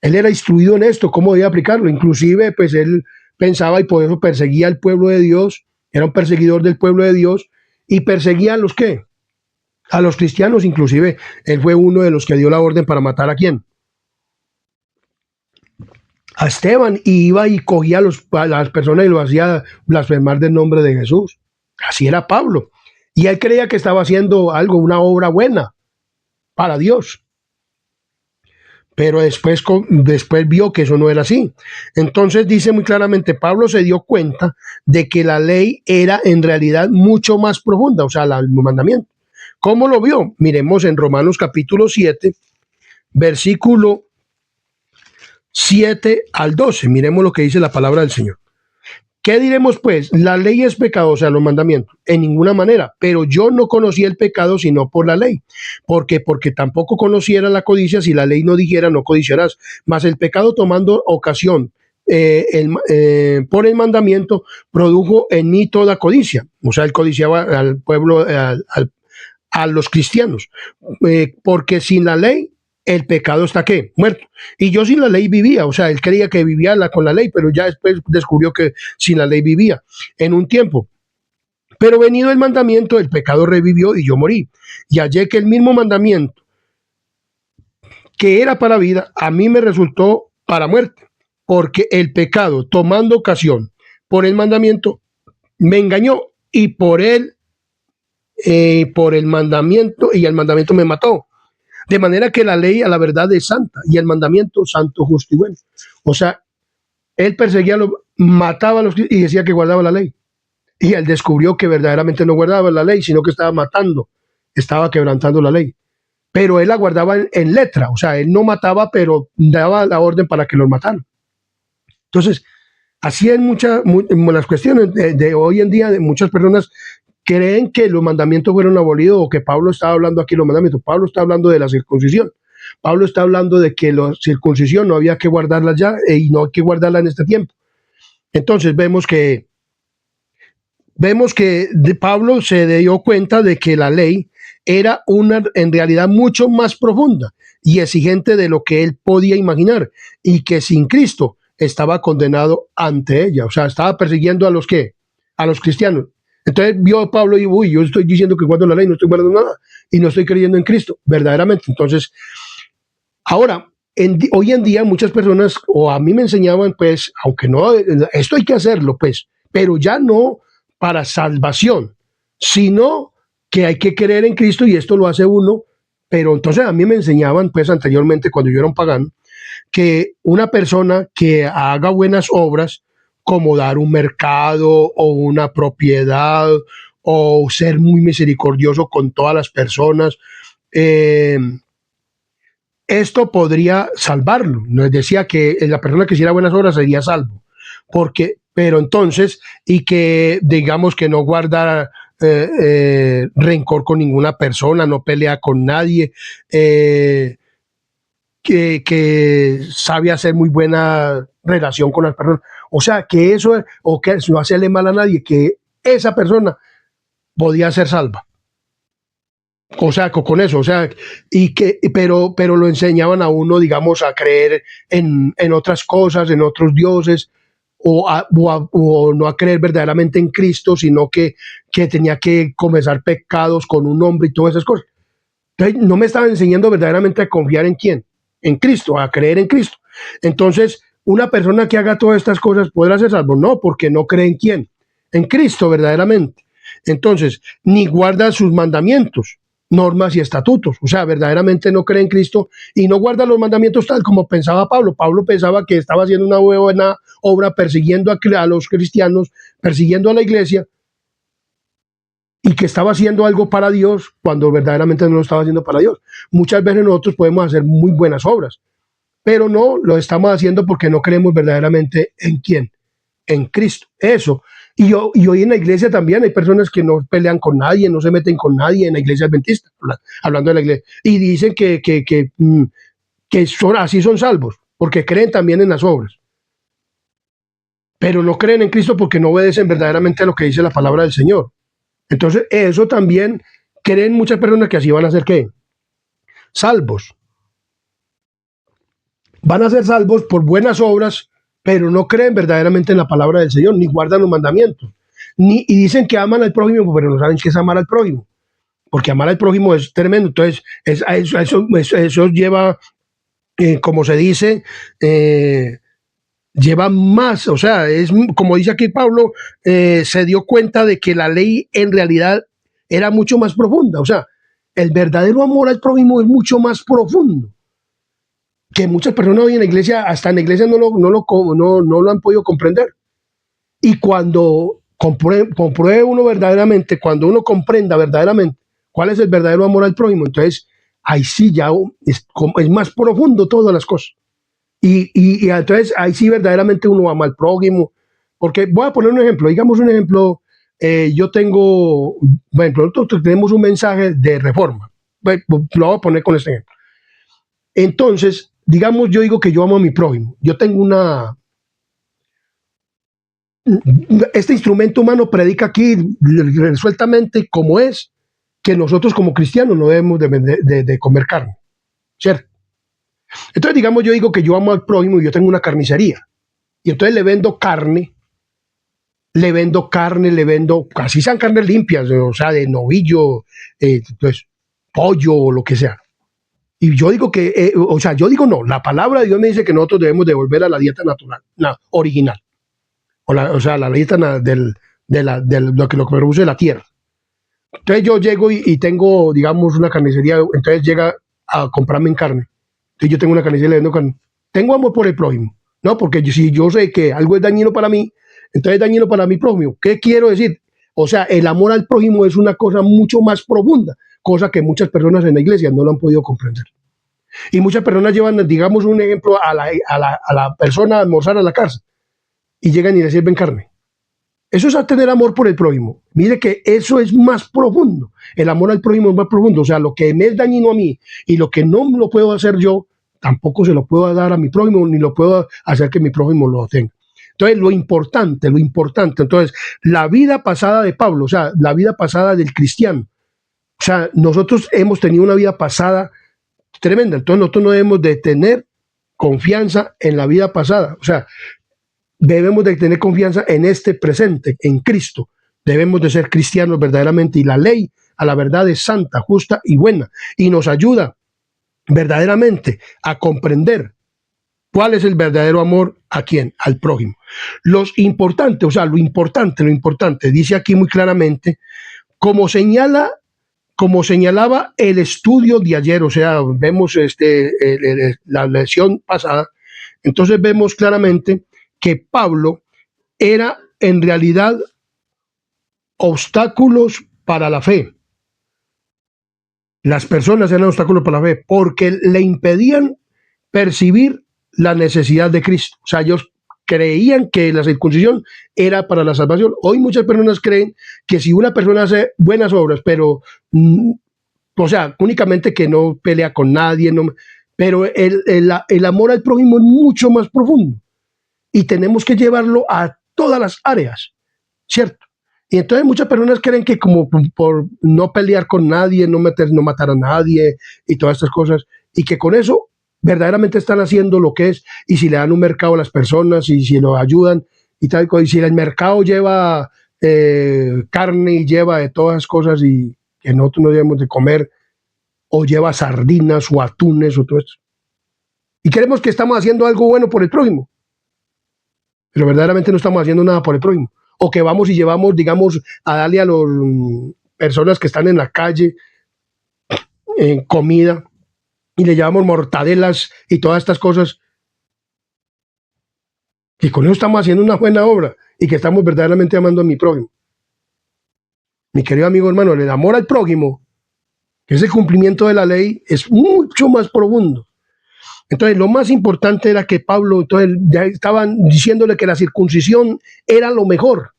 Él era instruido en esto, cómo debía aplicarlo. Inclusive, pues él pensaba y por eso perseguía al pueblo de Dios, era un perseguidor del pueblo de Dios y perseguía a los ¿qué? A los cristianos. Inclusive él fue uno de los que dio la orden para matar a quién, a Esteban, y iba y cogía a las personas y lo hacía blasfemar del nombre de Jesús. Así era Pablo, y él creía que estaba haciendo algo, una obra buena para Dios. Pero después vio que eso no era así. Entonces dice muy claramente, Pablo se dio cuenta de que la ley era en realidad mucho más profunda, o sea, el mandamiento. ¿Cómo lo vio? Miremos en Romanos capítulo 7, versículo 7 al 12. Miremos lo que dice la palabra del Señor. ¿Qué diremos pues? La ley es pecado, o sea, los mandamientos, en ninguna manera, pero yo no conocí el pecado sino por la ley. ¿Por qué? Porque tampoco conociera la codicia si la ley no dijera no codiciarás, mas el pecado tomando ocasión por el mandamiento produjo en mí toda codicia. O sea, él codiciaba al pueblo, a los cristianos, porque sin la ley el pecado está ¿qué? Muerto. Y yo sin la ley vivía, o sea, él creía que vivía con la ley, pero ya después descubrió que sin la ley vivía en un tiempo. Pero venido el mandamiento, el pecado revivió y yo morí. Y hallé que el mismo mandamiento que era para vida, a mí me resultó para muerte, porque el pecado, tomando ocasión por el mandamiento, me engañó y por el mandamiento, y el mandamiento me mató. De manera que la ley a la verdad es santa y el mandamiento santo, justo y bueno. O sea, él perseguía, mataba a los y decía que guardaba la ley. Y él descubrió que verdaderamente no guardaba la ley, sino que estaba matando, estaba quebrantando la ley. Pero él la guardaba en letra, o sea, él no mataba, pero daba la orden para que los mataran. Entonces, Así en en las cuestiones de hoy en día, de muchas personas creen que los mandamientos fueron abolidos o que Pablo estaba hablando aquí de los mandamientos. Pablo está hablando de la circuncisión. Pablo está hablando de que la circuncisión no había que guardarla ya y no hay que guardarla en este tiempo. Entonces vemos que Pablo se dio cuenta de que la ley era en realidad mucho más profunda y exigente de lo que él podía imaginar, y que sin Cristo estaba condenado ante ella. O sea, estaba persiguiendo a los que, a los cristianos. Entonces vio a Pablo y, uy, yo estoy diciendo que guardo la ley, no estoy guardando nada y no estoy creyendo en Cristo, verdaderamente. Entonces, ahora, hoy en día muchas personas, o a mí me enseñaban, pues, aunque no, esto hay que hacerlo, pues, pero ya no para salvación, sino que hay que creer en Cristo y esto lo hace uno. Pero entonces a mí me enseñaban, pues, anteriormente, cuando yo era un pagano, que una persona que haga buenas obras, como dar un mercado o una propiedad o ser muy misericordioso con todas las personas, eh, esto podría salvarlo. Nos decía que la persona que hiciera buenas obras sería salvo. Porque, pero entonces, y que digamos que no guarda rencor con ninguna persona, no pelea con nadie, que sabe hacer muy buena relación con las personas. O sea, que eso, o que no hacerle mal a nadie, que esa persona podía ser salva. O sea, con eso, o sea, pero lo enseñaban a uno, digamos, a creer en otras cosas, en otros dioses, o no a creer verdaderamente en Cristo, sino que tenía que confesar pecados con un hombre y todas esas cosas. Entonces, no me estaba enseñando verdaderamente a confiar en quién, en Cristo, a creer en Cristo. Entonces, una persona que haga todas estas cosas podrá ser salvo, no, porque no cree en quién, en Cristo verdaderamente. Entonces, ni guarda sus mandamientos, normas y estatutos. O sea, verdaderamente no cree en Cristo y no guarda los mandamientos tal como pensaba Pablo. Pablo pensaba que estaba haciendo una buena obra persiguiendo a los cristianos, persiguiendo a la iglesia, y que estaba haciendo algo para Dios cuando verdaderamente no lo estaba haciendo para Dios. Muchas veces nosotros podemos hacer muy buenas obras, pero no lo estamos haciendo porque no creemos verdaderamente en quién, en Cristo. Eso. Y hoy en la iglesia también hay personas que no pelean con nadie, no se meten con nadie en la iglesia adventista, hablando de la iglesia, y dicen que son, así son salvos, porque creen también en las obras, pero no creen en Cristo porque no obedecen verdaderamente a lo que dice la palabra del Señor. Entonces, eso también creen muchas personas que así van a ser ¿qué? Salvos. Van a ser salvos por buenas obras, pero no creen verdaderamente en la palabra del Señor, ni guardan los mandamientos. Y dicen que aman al prójimo, pero no saben qué es amar al prójimo, porque amar al prójimo es tremendo. Entonces, eso lleva, como se dice, lleva más, o sea, es como dice aquí Pablo, se dio cuenta de que la ley en realidad era mucho más profunda. O sea, el verdadero amor al prójimo es mucho más profundo que muchas personas hoy en la iglesia, hasta en la iglesia no lo han podido comprender. Y cuando compruebe uno verdaderamente, cuando uno comprenda verdaderamente cuál es el verdadero amor al prójimo, entonces ahí sí ya es más profundo todas las cosas. Y entonces ahí sí verdaderamente uno ama al prójimo. Porque voy a poner un ejemplo, digamos un ejemplo, yo tengo, bueno, nosotros tenemos un mensaje de reforma. Bueno, lo voy a poner con este ejemplo. Entonces, digamos, yo digo que yo amo a mi prójimo. Yo tengo este instrumento humano predica aquí resueltamente como es que nosotros como cristianos no debemos de comer carne, ¿cierto? Entonces, digamos, yo digo que yo amo al prójimo y yo tengo una carnicería. Y entonces le vendo, casi sean carnes limpias, o sea, de novillo, pues, pollo o lo que sea. Y yo digo que, o sea, yo digo no, la palabra de Dios me dice que nosotros debemos de volver a la dieta natural, original, o sea, la dieta de lo que produce la tierra. Entonces yo llego y tengo, digamos, una carnicería, entonces llega a comprarme en carne. Entonces yo tengo una carnicería y le vendo carne. Tengo amor por el prójimo, ¿no? Porque si yo sé que algo es dañino para mí, entonces es dañino para mi prójimo. ¿Qué quiero decir? O sea, el amor al prójimo es una cosa mucho más profunda, cosa que muchas personas en la iglesia no lo han podido comprender. Y muchas personas llevan, digamos, un ejemplo a la persona a almorzar a la casa. y llegan y le sirven carne. Eso es a tener amor por el prójimo. Mire que eso es más profundo. El amor al prójimo es más profundo. O sea, lo que me es dañino a mí y lo que no lo puedo hacer yo, tampoco se lo puedo dar a mi prójimo, ni lo puedo hacer que mi prójimo lo tenga. Entonces, lo importante. Entonces, la vida pasada de Pablo, o sea, la vida pasada del cristiano. O sea, nosotros hemos tenido una vida pasada tremenda. Entonces, nosotros no debemos de tener confianza en la vida pasada. O sea, debemos de tener confianza en este presente, en Cristo. Debemos de ser cristianos verdaderamente y la ley a la verdad es santa, justa y buena y nos ayuda verdaderamente a comprender cuál es el verdadero amor a quién, al prójimo. Lo importante, dice aquí muy claramente, como señalaba el estudio de ayer, o sea, vemos la lección pasada, entonces vemos claramente que Pablo era en realidad obstáculos para la fe. Las personas eran obstáculos para la fe porque le impedían percibir la necesidad de Cristo. O sea, ellos creían que la circuncisión era para la salvación. Hoy muchas personas creen que si una persona hace buenas obras, pero, o sea, únicamente que no pelea con nadie, pero el amor al prójimo es mucho más profundo y tenemos que llevarlo a todas las áreas, ¿cierto? Y entonces muchas personas creen que como por no pelear con nadie, no matar a nadie y todas estas cosas, y que con eso verdaderamente están haciendo lo que es, y si le dan un mercado a las personas, y si lo ayudan, y tal, y si el mercado lleva carne y lleva de todas las cosas y que nosotros no debemos de comer, o lleva sardinas o atunes o todo esto. Y creemos que estamos haciendo algo bueno por el prójimo, pero verdaderamente no estamos haciendo nada por el prójimo. O que vamos y llevamos, digamos, a darle a las personas que están en la calle comida y le llevamos mortadelas y todas estas cosas. Y con eso estamos haciendo una buena obra y que estamos verdaderamente amando a mi prójimo. Mi querido amigo hermano, el amor al prójimo, que es el cumplimiento de la ley, es mucho más profundo. Entonces, lo más importante era que Pablo, entonces, ya estaban diciéndole que la circuncisión era lo mejor.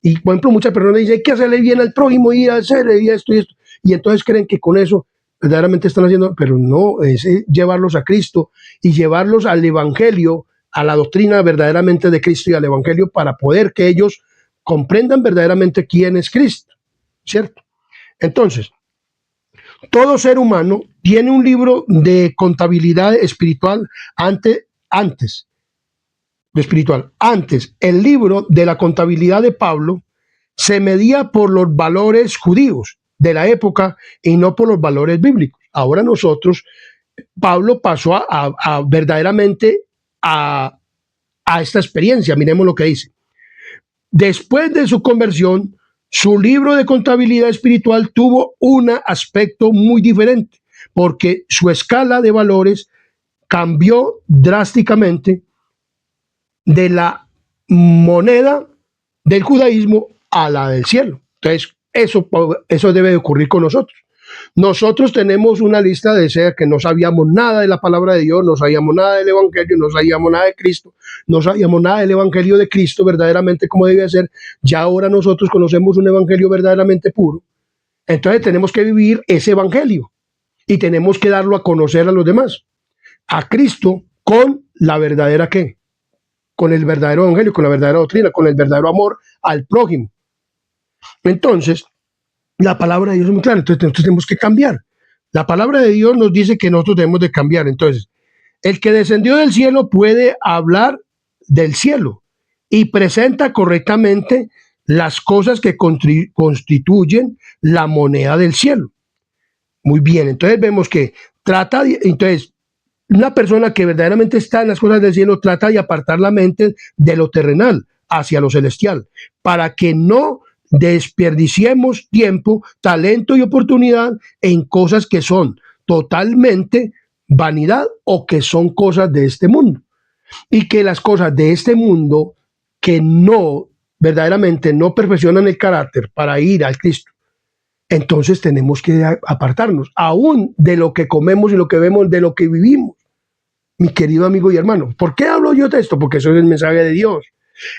Y, por ejemplo, muchas personas dicen, hay que hacerle bien al prójimo y hacerle esto y esto. Y entonces creen que con eso verdaderamente están haciendo, pero no, es llevarlos a Cristo y llevarlos al Evangelio, a la doctrina verdaderamente de Cristo y al Evangelio para poder que ellos comprendan verdaderamente quién es Cristo, ¿cierto? Entonces, todo ser humano tiene un libro de contabilidad espiritual antes, el libro de la contabilidad de Pablo se medía por los valores judíos de la época y no por los valores bíblicos. Ahora nosotros, Pablo pasó a verdaderamente a esta experiencia. Miremos lo que dice. Después de su conversión, su libro de contabilidad espiritual tuvo un aspecto muy diferente, porque su escala de valores cambió drásticamente de la moneda del judaísmo a la del cielo. Entonces, eso debe de ocurrir con nosotros. Nosotros tenemos una lista de ser que no sabíamos nada de la palabra de Dios, no sabíamos nada del Evangelio, no sabíamos nada de Cristo, no sabíamos nada del Evangelio de Cristo verdaderamente como debe ser. Ya ahora nosotros conocemos un Evangelio verdaderamente puro. Entonces tenemos que vivir ese Evangelio y tenemos que darlo a conocer a los demás. A Cristo con la verdadera ¿qué? Con el verdadero Evangelio, con la verdadera doctrina, con el verdadero amor al prójimo. Entonces, la palabra de Dios es muy clara, entonces nosotros tenemos que cambiar. La palabra de Dios nos dice que nosotros debemos de cambiar. Entonces, el que descendió del cielo puede hablar del cielo y presenta correctamente las cosas que constituyen la moneda del cielo. Muy bien, entonces vemos que entonces, una persona que verdaderamente está en las cosas del cielo trata de apartar la mente de lo terrenal hacia lo celestial, para que no desperdiciemos tiempo, talento y oportunidad en cosas que son totalmente vanidad o que son cosas de este mundo. Y que las cosas de este mundo que no, verdaderamente no perfeccionan el carácter para ir al Cristo, entonces tenemos que apartarnos, aún de lo que comemos y lo que vemos, de lo que vivimos. Mi querido amigo y hermano, ¿por qué hablo yo de esto? Porque eso es el mensaje de Dios.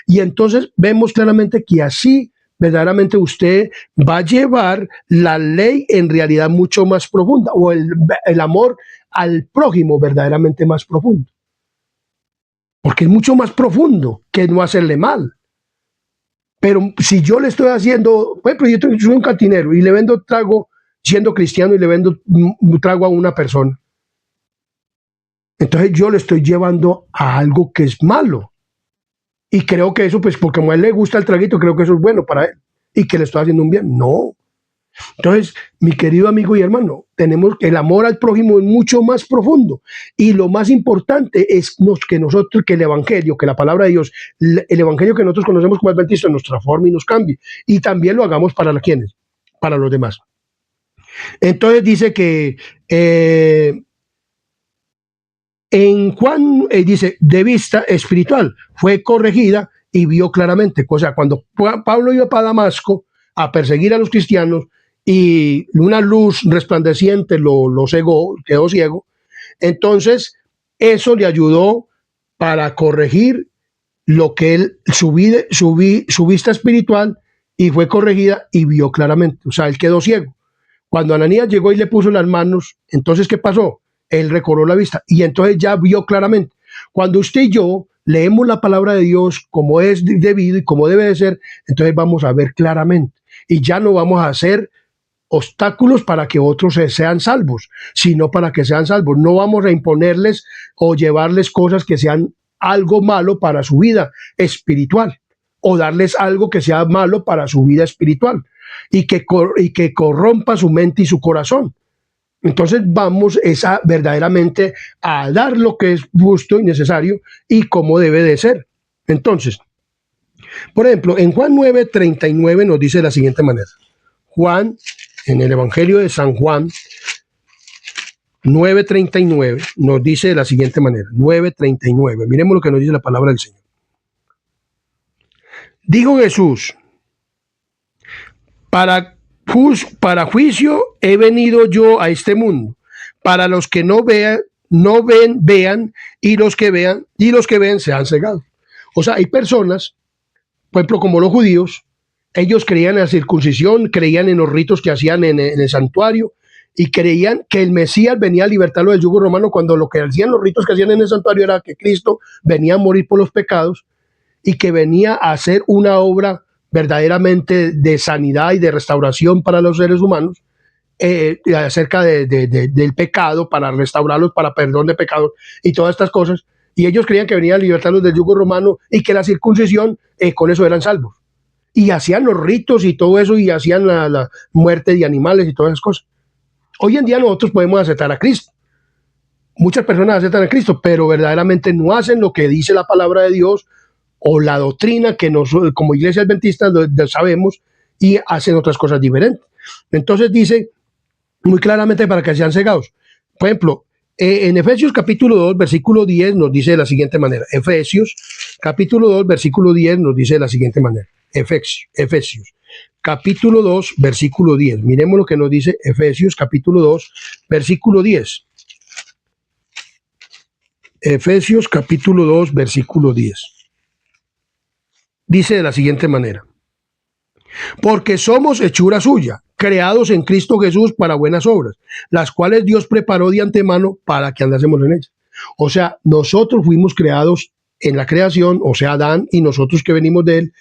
Y entonces vemos claramente que así verdaderamente usted va a llevar la ley en realidad mucho más profunda, o el amor al prójimo verdaderamente más profundo, porque es mucho más profundo que no hacerle mal. Pero si yo le estoy haciendo, por ejemplo, yo soy un cantinero y le vendo trago siendo cristiano y le vendo trago a una persona, entonces yo le estoy llevando a algo que es malo. Y creo que eso, pues porque a él le gusta el traguito, creo que eso es bueno para él y que le estoy haciendo un bien. No. Entonces, mi querido amigo y hermano, tenemos que el amor al prójimo es mucho más profundo, y lo más importante es que nosotros, que el evangelio, que la palabra de Dios, el evangelio que nosotros conocemos como adventistas, nos transforme y nos cambie, y también lo hagamos para quienes, para los demás. Entonces dice que en Juan, dice, de vista espiritual, fue corregida y vio claramente. O sea, cuando Pablo iba para Damasco a perseguir a los cristianos y una luz resplandeciente lo cegó, quedó ciego, entonces eso le ayudó para corregir lo que él, su vista espiritual, y fue corregida y vio claramente. O sea, él quedó ciego. Cuando Ananías llegó y le puso las manos, entonces, ¿qué pasó? Él recobró la vista y entonces ya vio claramente. Cuando usted y yo leemos la palabra de Dios como es debido y como debe de ser, entonces vamos a ver claramente y ya no vamos a hacer obstáculos para que otros sean salvos, sino para que sean salvos. No vamos a imponerles o llevarles cosas que sean algo malo para su vida espiritual, o darles algo que sea malo para su vida espiritual y que corrompa su mente y su corazón. Entonces vamos verdaderamente a dar lo que es justo y necesario y como debe de ser. Entonces, por ejemplo, en Juan 9:39 nos dice de la siguiente manera. Juan, en el Evangelio de San Juan 9:39 nos dice de la siguiente manera. 9:39. Miremos lo que nos dice la palabra del Señor. Dijo Jesús, para juicio he venido yo a este mundo, para los que no vean, y los que ven sean cegados. O sea, hay personas, por ejemplo, como los judíos, ellos creían en la circuncisión, creían en los ritos que hacían en el santuario, y creían que el Mesías venía a libertarlo del yugo romano, cuando lo que hacían los ritos que hacían en el santuario era que Cristo venía a morir por los pecados y que venía a hacer una obra verdaderamente de sanidad y de restauración para los seres humanos, acerca del pecado, para restaurarlos, para perdón de pecados y todas estas cosas. Y ellos creían que venía a libertarlos del yugo romano y que la circuncisión, con eso eran salvos. Y hacían los ritos y todo eso, y hacían la muerte de animales y todas esas cosas. Hoy en día nosotros podemos aceptar a Cristo. Muchas personas aceptan a Cristo, pero verdaderamente no hacen lo que dice la palabra de Dios o la doctrina que nosotros como iglesia adventista sabemos, y hacen otras cosas diferentes. Entonces dice muy claramente para que sean cegados. Por ejemplo, en Efesios capítulo 2, versículo 10 nos dice de la siguiente manera. Efesios capítulo 2, versículo 10 nos dice de la siguiente manera. Efesios capítulo 2, versículo 10. Miremos lo que nos dice Efesios capítulo 2, versículo 10. Efesios capítulo 2, versículo 10. Dice de la siguiente manera: porque somos hechura suya, creados en Cristo Jesús para buenas obras, las cuales Dios preparó de antemano para que andásemos en ellas. O sea, nosotros fuimos creados en la creación, o sea, Adán y nosotros que venimos de él,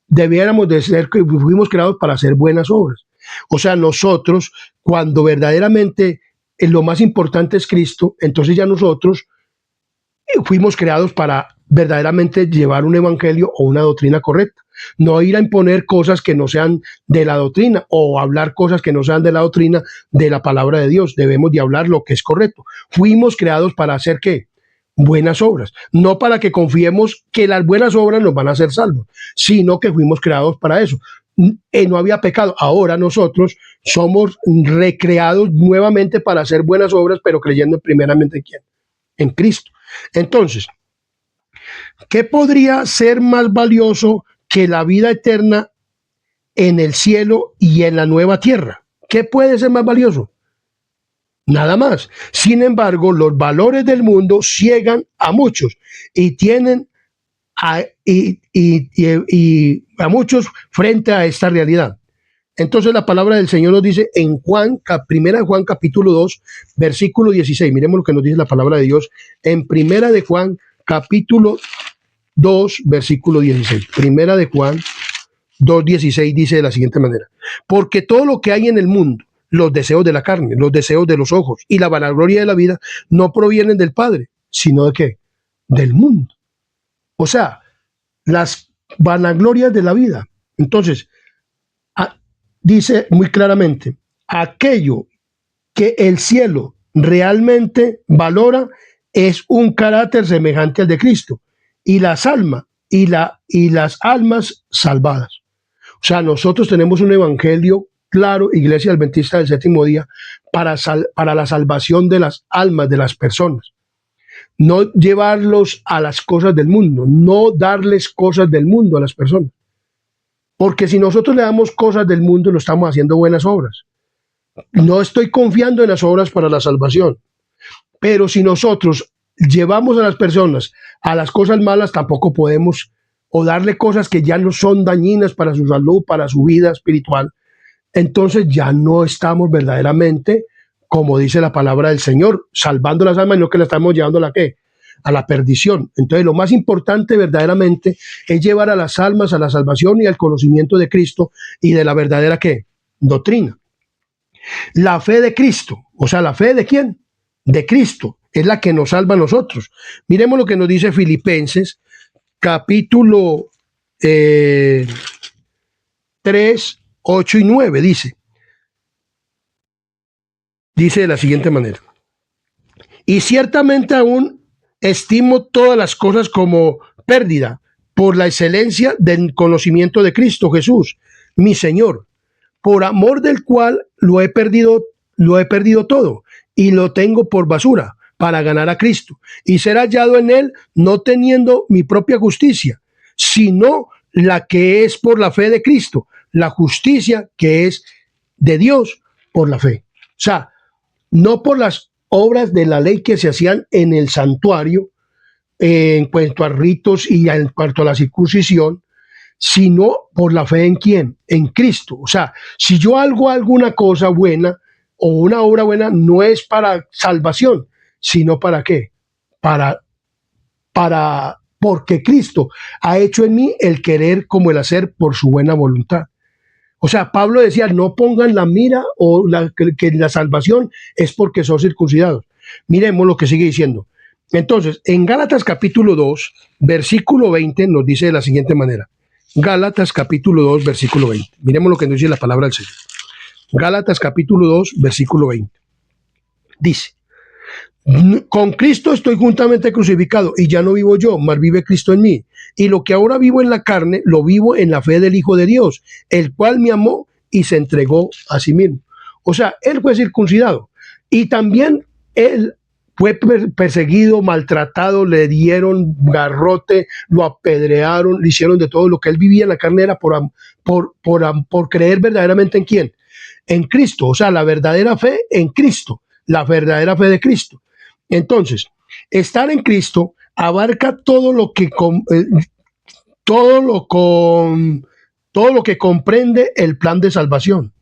debiéramos de ser, fuimos creados para hacer buenas obras. O sea, nosotros, cuando verdaderamente lo más importante es Cristo, entonces ya nosotros fuimos creados para verdaderamente llevar un evangelio o una doctrina correcta. No ir a imponer cosas que no sean de la doctrina, o hablar cosas que no sean de la doctrina de la palabra de Dios. Debemos de hablar lo que es correcto. Fuimos creados para hacer ¿qué? Buenas obras. No para que confiemos que las buenas obras nos van a hacer salvos, sino que fuimos creados para eso. No había pecado. Ahora nosotros somos recreados nuevamente para hacer buenas obras, pero creyendo primeramente en ¿quién? En Cristo. Entonces, ¿qué podría ser más valioso que la vida eterna en el cielo y en la nueva tierra? ¿Qué puede ser más valioso? Nada más. Sin embargo, los valores del mundo ciegan a muchos y tienen y a muchos frente a esta realidad. Entonces la palabra del Señor nos dice en primera de Juan capítulo 2, versículo 16. Miremos lo que nos dice la palabra de Dios en primera de Juan capítulo 2, versículo 16. Primera de Juan 2:16 dice de la siguiente manera: porque todo lo que hay en el mundo, los deseos de la carne, los deseos de los ojos y la vanagloria de la vida, no provienen del Padre, sino de ¿qué? Del mundo. O sea, las vanaglorias de la vida. Entonces, dice muy claramente, aquello que el cielo realmente valora es un carácter semejante al de Cristo y las almas y las almas salvadas. O sea, nosotros tenemos un evangelio claro, Iglesia Adventista del Séptimo Día, para la salvación de las almas de las personas. No llevarlos a las cosas del mundo, no darles cosas del mundo a las personas. Porque si nosotros le damos cosas del mundo, no estamos haciendo buenas obras. No estoy confiando en las obras para la salvación. Pero si nosotros llevamos a las personas a las cosas malas, tampoco podemos o darle cosas que ya no son dañinas para su salud, para su vida espiritual. Entonces ya no estamos verdaderamente, como dice la palabra del Señor, salvando las almas, no que la estamos llevando a la ¿qué? A la perdición. Entonces lo más importante verdaderamente es llevar a las almas a la salvación y al conocimiento de Cristo y de la verdadera ¿qué? Doctrina. La fe de Cristo, o sea, ¿la fe de quién? De Cristo, es la que nos salva a nosotros. Miremos lo que nos dice Filipenses, capítulo 3, 8 y 9, dice de la siguiente manera: y ciertamente aún estimo todas las cosas como pérdida por la excelencia del conocimiento de Cristo Jesús, mi Señor, por amor del cual lo he perdido todo y lo tengo por basura para ganar a Cristo y ser hallado en él, no teniendo mi propia justicia, sino la que es por la fe de Cristo, la justicia que es de Dios por la fe. O sea, no por las obras de la ley que se hacían en el santuario, en cuanto a ritos y en cuanto a la circuncisión, sino por la fe en quién, en Cristo. O sea, si yo hago alguna cosa buena o una obra buena, no es para salvación, sino para qué, porque Cristo ha hecho en mí el querer como el hacer por su buena voluntad. O sea, Pablo decía, no pongan la mira o que la salvación es porque son circuncidados. Miremos lo que sigue diciendo. Entonces, en Gálatas capítulo 2, versículo 20, nos dice de la siguiente manera. Gálatas capítulo 2, versículo 20. Miremos lo que nos dice la palabra del Señor. Gálatas capítulo 2, versículo 20. Dice: con Cristo estoy juntamente crucificado y ya no vivo yo, mas vive Cristo en mí. Y lo que ahora vivo en la carne, lo vivo en la fe del Hijo de Dios, el cual me amó y se entregó a sí mismo. O sea, él fue circuncidado y también él fue perseguido, maltratado, le dieron garrote, lo apedrearon, le hicieron de todo. Lo que él vivía en la carne era por creer verdaderamente en quién, en Cristo. O sea, la verdadera fe en Cristo, la verdadera fe de Cristo. Entonces, estar en Cristo abarca todo lo que comprende el plan de salvación,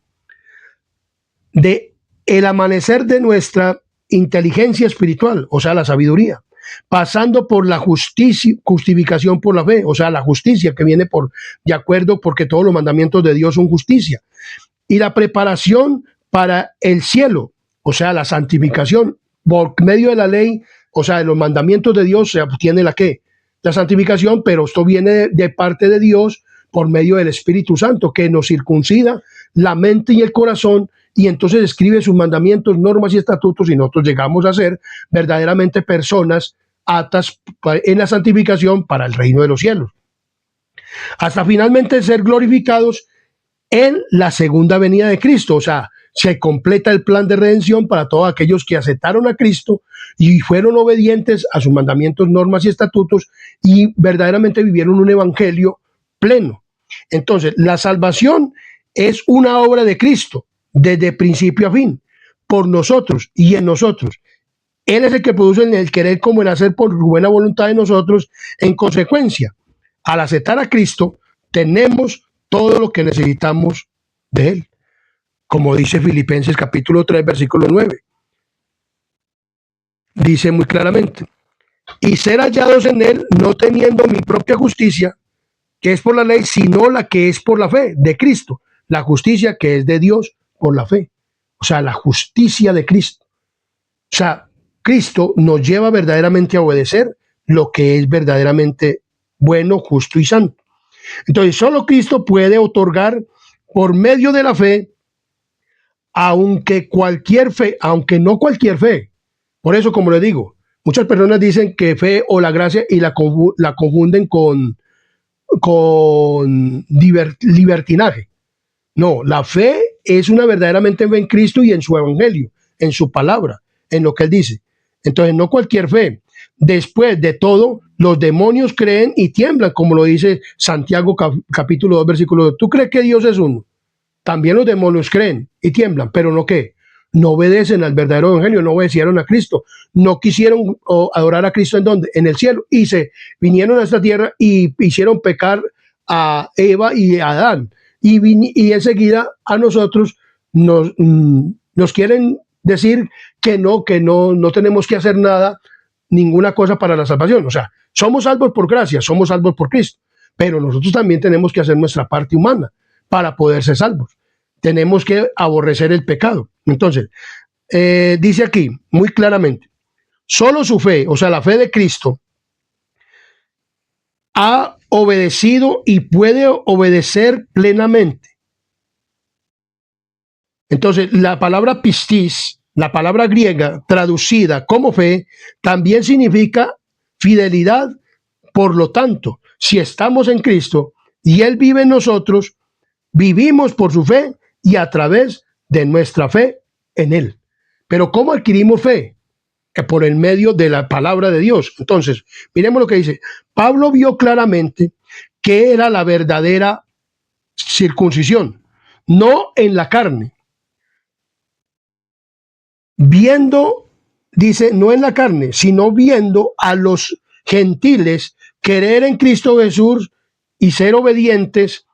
de el amanecer de nuestra inteligencia espiritual, o sea, la sabiduría, pasando por la justificación por la fe, o sea, la justicia que viene de acuerdo, porque todos los mandamientos de Dios son justicia, y la preparación para el cielo, o sea, la santificación. Por medio de la ley, o sea, de los mandamientos de Dios se obtiene la santificación, pero esto viene de parte de Dios por medio del Espíritu Santo, que nos circuncida la mente y el corazón, y entonces escribe sus mandamientos, normas y estatutos, y nosotros llegamos a ser verdaderamente personas aptas en la santificación para el reino de los cielos, hasta finalmente ser glorificados en la segunda venida de Cristo. O sea, se completa el plan de redención para todos aquellos que aceptaron a Cristo y fueron obedientes a sus mandamientos, normas y estatutos y verdaderamente vivieron un evangelio pleno. Entonces, la salvación es una obra de Cristo desde principio a fin, por nosotros y en nosotros. Él es el que produce el querer como el hacer por su buena voluntad de nosotros. En consecuencia, al aceptar a Cristo, tenemos todo lo que necesitamos de Él. Como dice Filipenses capítulo 3, versículo 9. Dice muy claramente, y ser hallados en Él, no teniendo mi propia justicia, que es por la ley, sino la que es por la fe de Cristo. La justicia que es de Dios por la fe. O sea, la justicia de Cristo. O sea, Cristo nos lleva verdaderamente a obedecer lo que es verdaderamente bueno, justo y santo. Entonces, solo Cristo puede otorgar por medio de la fe, aunque no cualquier fe. Por eso, como le digo, muchas personas dicen que fe o la gracia y la confunden con libertinaje. No, la fe es una verdaderamente fe en Cristo y en su evangelio, en su palabra, en lo que Él dice. Entonces, no cualquier fe. Después de todo, los demonios creen y tiemblan, como lo dice Santiago capítulo 2, versículo 2. ¿Tú crees que Dios es uno? También los demonios creen y tiemblan, pero no ¿qué? No obedecen al verdadero evangelio, no obedecieron a Cristo, no quisieron adorar a Cristo. ¿En dónde? En el cielo. Y se vinieron a esta tierra y hicieron pecar a Eva y a Adán. Y enseguida a nosotros nos quieren decir que no tenemos que hacer nada, ninguna cosa para la salvación. O sea, somos salvos por gracia, somos salvos por Cristo, pero nosotros también tenemos que hacer nuestra parte humana para poder ser salvos. Tenemos que aborrecer el pecado. Entonces, dice aquí muy claramente, solo su fe, o sea, la fe de Cristo, ha obedecido y puede obedecer plenamente. Entonces, la palabra pistis, la palabra griega traducida como fe, también significa fidelidad. Por lo tanto, si estamos en Cristo y Él vive en nosotros, vivimos por su fe y a través de nuestra fe en Él. Pero ¿cómo adquirimos fe? Por el medio de la palabra de Dios. Entonces, miremos lo que dice. Pablo vio claramente que era la verdadera circuncisión, no en la carne. Viendo, dice, no en la carne, sino viendo a los gentiles creer en Cristo Jesús y ser obedientes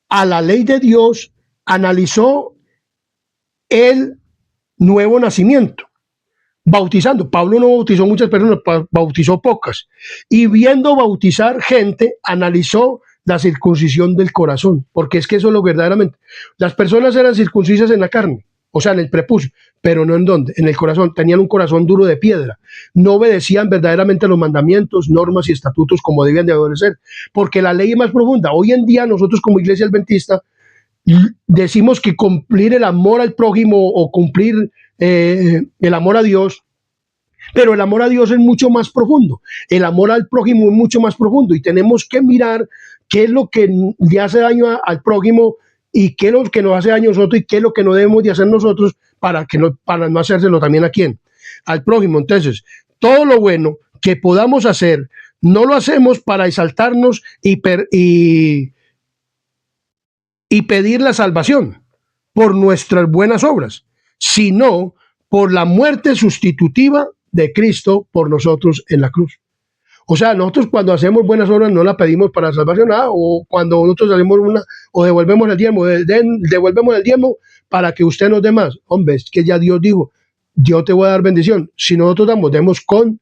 a la ley de Dios, analizó el nuevo nacimiento, bautizando. Pablo no bautizó muchas personas, bautizó pocas. Y viendo bautizar gente, analizó la circuncisión del corazón, porque es que eso es lo verdaderamente. Las personas eran circuncisas en la carne, o sea, en el prepucio, pero no en dónde, en el corazón. Tenían un corazón duro de piedra. No obedecían verdaderamente los mandamientos, normas y estatutos como debían de obedecer, porque la ley es más profunda. Hoy en día nosotros como iglesia adventista decimos que cumplir el amor al prójimo o cumplir el amor a Dios, pero el amor a Dios es mucho más profundo. El amor al prójimo es mucho más profundo y tenemos que mirar qué es lo que le hace daño al prójimo y qué es lo que nos hace daño a nosotros y qué es lo que no debemos de hacer nosotros para no hacérselo también a quién, al prójimo. Entonces, todo lo bueno que podamos hacer, no lo hacemos para exaltarnos y pedir la salvación por nuestras buenas obras, sino por la muerte sustitutiva de Cristo por nosotros en la cruz. O sea, nosotros cuando hacemos buenas obras no la pedimos para salvación, o cuando nosotros hacemos o devolvemos el diezmo, devolvemos el diezmo para que usted nos dé más. Hombre, es que ya Dios dijo, yo te voy a dar bendición. Si nosotros demos con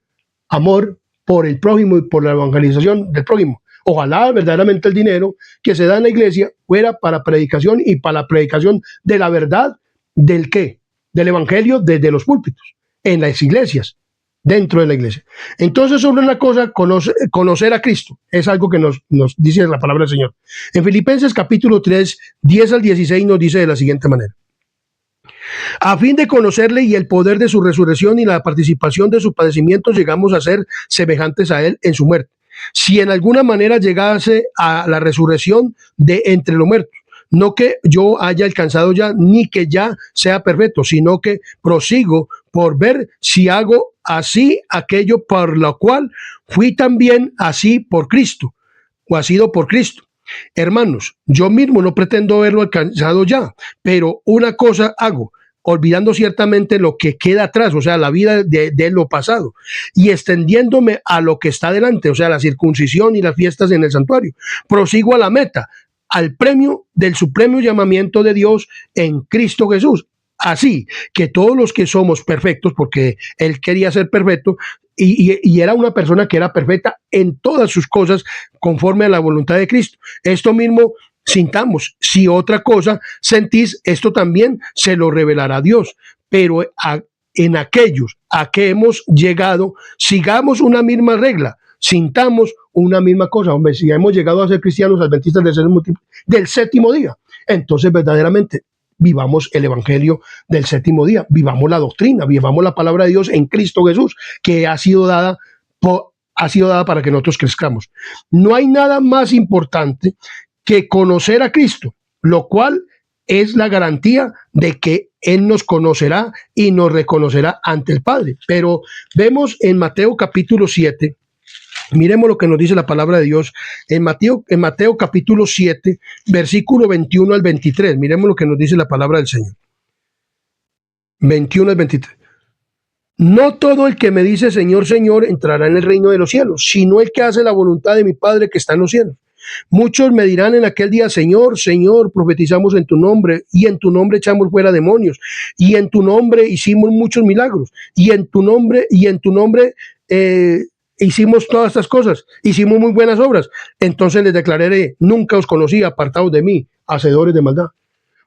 amor por el prójimo y por la evangelización del prójimo. Ojalá verdaderamente el dinero que se da en la iglesia fuera para predicación y para la predicación de la verdad del qué, del evangelio desde los púlpitos, en las iglesias, dentro de la iglesia. Entonces, sobre una cosa, conocer a Cristo, es algo que nos dice la palabra del Señor. En Filipenses capítulo 3, 10 al 16 nos dice de la siguiente manera. A fin de conocerle y el poder de su resurrección y la participación de sus padecimientos, llegamos a ser semejantes a él en su muerte. Si en alguna manera llegase a la resurrección de entre los muertos, no que yo haya alcanzado ya, ni que ya sea perfecto, sino que prosigo por ver si hago así aquello por lo cual fui también así por Cristo, o ha sido por Cristo. Hermanos, yo mismo no pretendo haberlo alcanzado ya, pero una cosa hago, olvidando ciertamente lo que queda atrás, o sea, la vida de lo pasado, y extendiéndome a lo que está delante, o sea, la circuncisión y las fiestas en el santuario. Prosigo a la meta, al premio del supremo llamamiento de Dios en Cristo Jesús. Así que todos los que somos perfectos, porque él quería ser perfecto, y era una persona que era perfecta en todas sus cosas conforme a la voluntad de Cristo. Esto mismo sintamos. Si otra cosa sentís, esto también se lo revelará Dios. Pero en aquellos a que hemos llegado, sigamos una misma regla, sintamos una misma cosa. Hombre, si hemos llegado a ser cristianos adventistas del séptimo día, entonces verdaderamente vivamos el evangelio del séptimo día, vivamos la doctrina, vivamos la palabra de Dios en Cristo Jesús, que ha sido dada para que nosotros crezcamos. No hay nada más importante que conocer a Cristo, lo cual es la garantía de que Él nos conocerá y nos reconocerá ante el Padre. Pero vemos en Mateo capítulo 7, miremos lo que nos dice la palabra de Dios en Mateo capítulo 7, versículo 21 al 23. Miremos lo que nos dice la palabra del Señor. 21 al 23. No todo el que me dice Señor, Señor entrará en el reino de los cielos, sino el que hace la voluntad de mi Padre que está en los cielos. Muchos me dirán en aquel día, Señor, Señor, profetizamos en tu nombre, y en tu nombre echamos fuera demonios, y en tu nombre hicimos muchos milagros, y en tu nombre hicimos todas estas cosas, hicimos muy buenas obras. Entonces les declararé, nunca os conocí, apartados de mí, hacedores de maldad.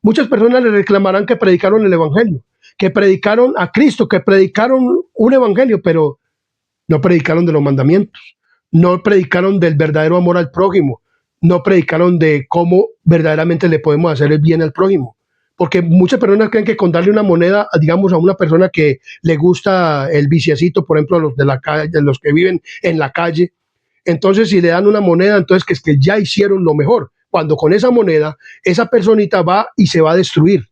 Muchas personas le reclamarán que predicaron el evangelio, que predicaron a Cristo, que predicaron un evangelio, pero no predicaron de los mandamientos, no predicaron del verdadero amor al prójimo, no predicaron de cómo verdaderamente le podemos hacer el bien al prójimo. Porque muchas personas creen que con darle una moneda, digamos, a una persona que le gusta el viciacito, por ejemplo, a los de la calle, a los que viven en la calle, entonces si le dan una moneda, entonces que es que ya hicieron lo mejor, cuando con esa moneda, esa personita va y se va a destruir.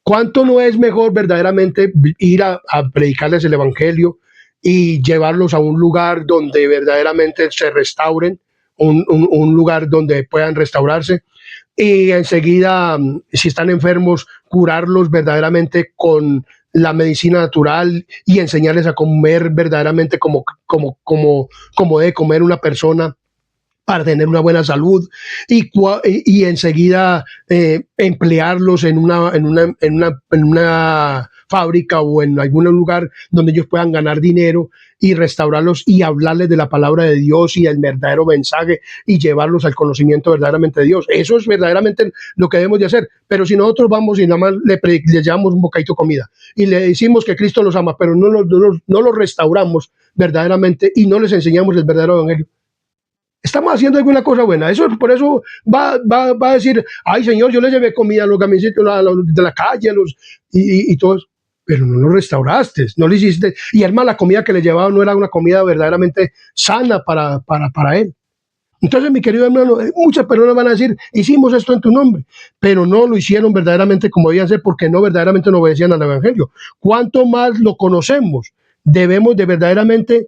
¿Cuánto no es mejor verdaderamente ir a predicarles el evangelio y llevarlos a un lugar donde verdaderamente se restauren, un lugar donde puedan restaurarse, y enseguida, si están enfermos, curarlos verdaderamente con la medicina natural y enseñarles a comer verdaderamente como debe comer una persona para tener una buena salud, y enseguida emplearlos en una fábrica o en algún lugar donde ellos puedan ganar dinero y restaurarlos y hablarles de la palabra de Dios y el verdadero mensaje y llevarlos al conocimiento verdaderamente de Dios. Eso es verdaderamente lo que debemos de hacer. Pero si nosotros vamos y nada más le llevamos un bocadito de comida y le decimos que Cristo los ama, pero no los restauramos verdaderamente y no les enseñamos el verdadero evangelio, estamos haciendo alguna cosa buena. Por eso va a decir, ay Señor, yo le llevé comida a los gamecitos de la calle, y todo eso. Pero no lo restauraste, no lo hiciste. Y además la comida que le llevaba no era una comida verdaderamente sana para él. Entonces, mi querido hermano, muchas personas van a decir, hicimos esto en tu nombre, pero no lo hicieron verdaderamente como debían ser, porque no verdaderamente no obedecían al evangelio. Cuanto más lo conocemos, debemos de verdaderamente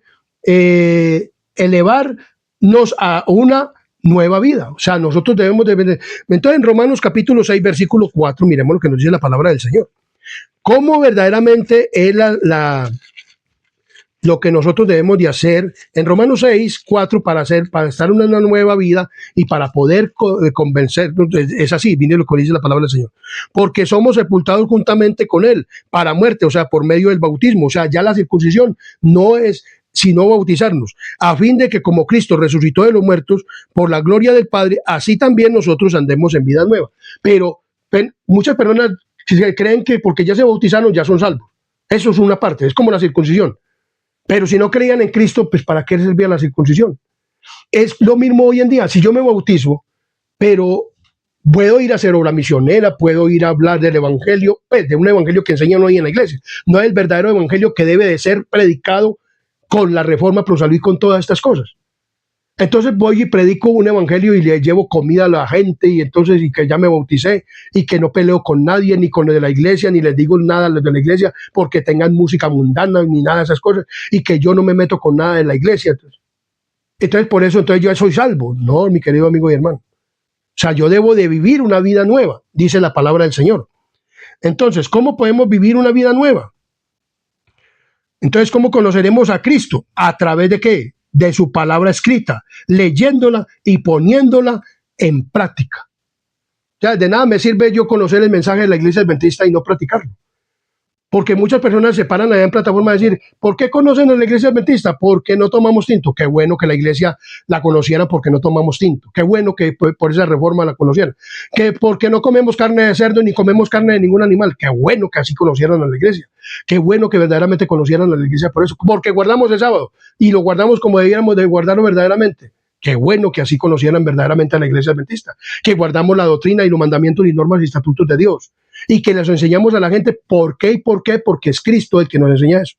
elevarnos a una nueva vida. O sea, nosotros debemos de... Entonces, en Romanos capítulo 6, versículo 4, miremos lo que nos dice la palabra del Señor. ¿Cómo verdaderamente es lo que nosotros debemos de hacer en Romanos 6, 4 para estar en una nueva vida y para poder convencer? Es así, viene lo que dice la palabra del Señor. Porque somos sepultados juntamente con Él para muerte, o sea, por medio del bautismo. O sea, ya la circuncisión no es sino bautizarnos, a fin de que como Cristo resucitó de los muertos por la gloria del Padre, así también nosotros andemos en vida nueva. Pero muchas personas creen que porque ya se bautizaron ya son salvos. Eso es una parte, es como la circuncisión. Pero si no creían en Cristo, pues ¿para qué servía la circuncisión? Es lo mismo hoy en día. Si yo me bautizo, pero puedo ir a hacer obra misionera, puedo ir a hablar del evangelio, pues de un evangelio que enseñan hoy en la iglesia. No es el verdadero evangelio que debe de ser predicado con la reforma pro salud y con todas estas cosas. Entonces voy y predico un evangelio y le llevo comida a la gente, y entonces y que ya me bauticé y que no peleo con nadie, ni con los de la iglesia, ni les digo nada a los de la iglesia porque tengan música mundana ni nada de esas cosas, y que yo no me meto con nada de la iglesia. Entonces por eso entonces yo soy salvo. No, mi querido amigo y hermano. O sea, yo debo de vivir una vida nueva, dice la palabra del Señor. Entonces, ¿cómo podemos vivir una vida nueva? Entonces, ¿cómo conoceremos a Cristo? ¿A través de qué? De su palabra escrita, leyéndola y poniéndola en práctica. O sea, de nada me sirve yo conocer el mensaje de la iglesia adventista y no practicarlo. Porque muchas personas se paran allá en plataforma a decir, ¿por qué conocen a la iglesia adventista? ¿Por qué no tomamos tinto? Qué bueno que la iglesia la conociera porque no tomamos tinto. Qué bueno que por esa reforma la conocieran. Que porque no comemos carne de cerdo ni comemos carne de ningún animal. Qué bueno que así conocieran a la iglesia. Qué bueno que verdaderamente conocieran a la iglesia por eso. Porque guardamos el sábado y lo guardamos como debiéramos de guardarlo verdaderamente. Qué bueno que así conocieran verdaderamente a la iglesia adventista. Que guardamos la doctrina y los mandamientos y normas y estatutos de Dios. Y que les enseñamos a la gente por qué y por qué, porque es Cristo el que nos enseña eso.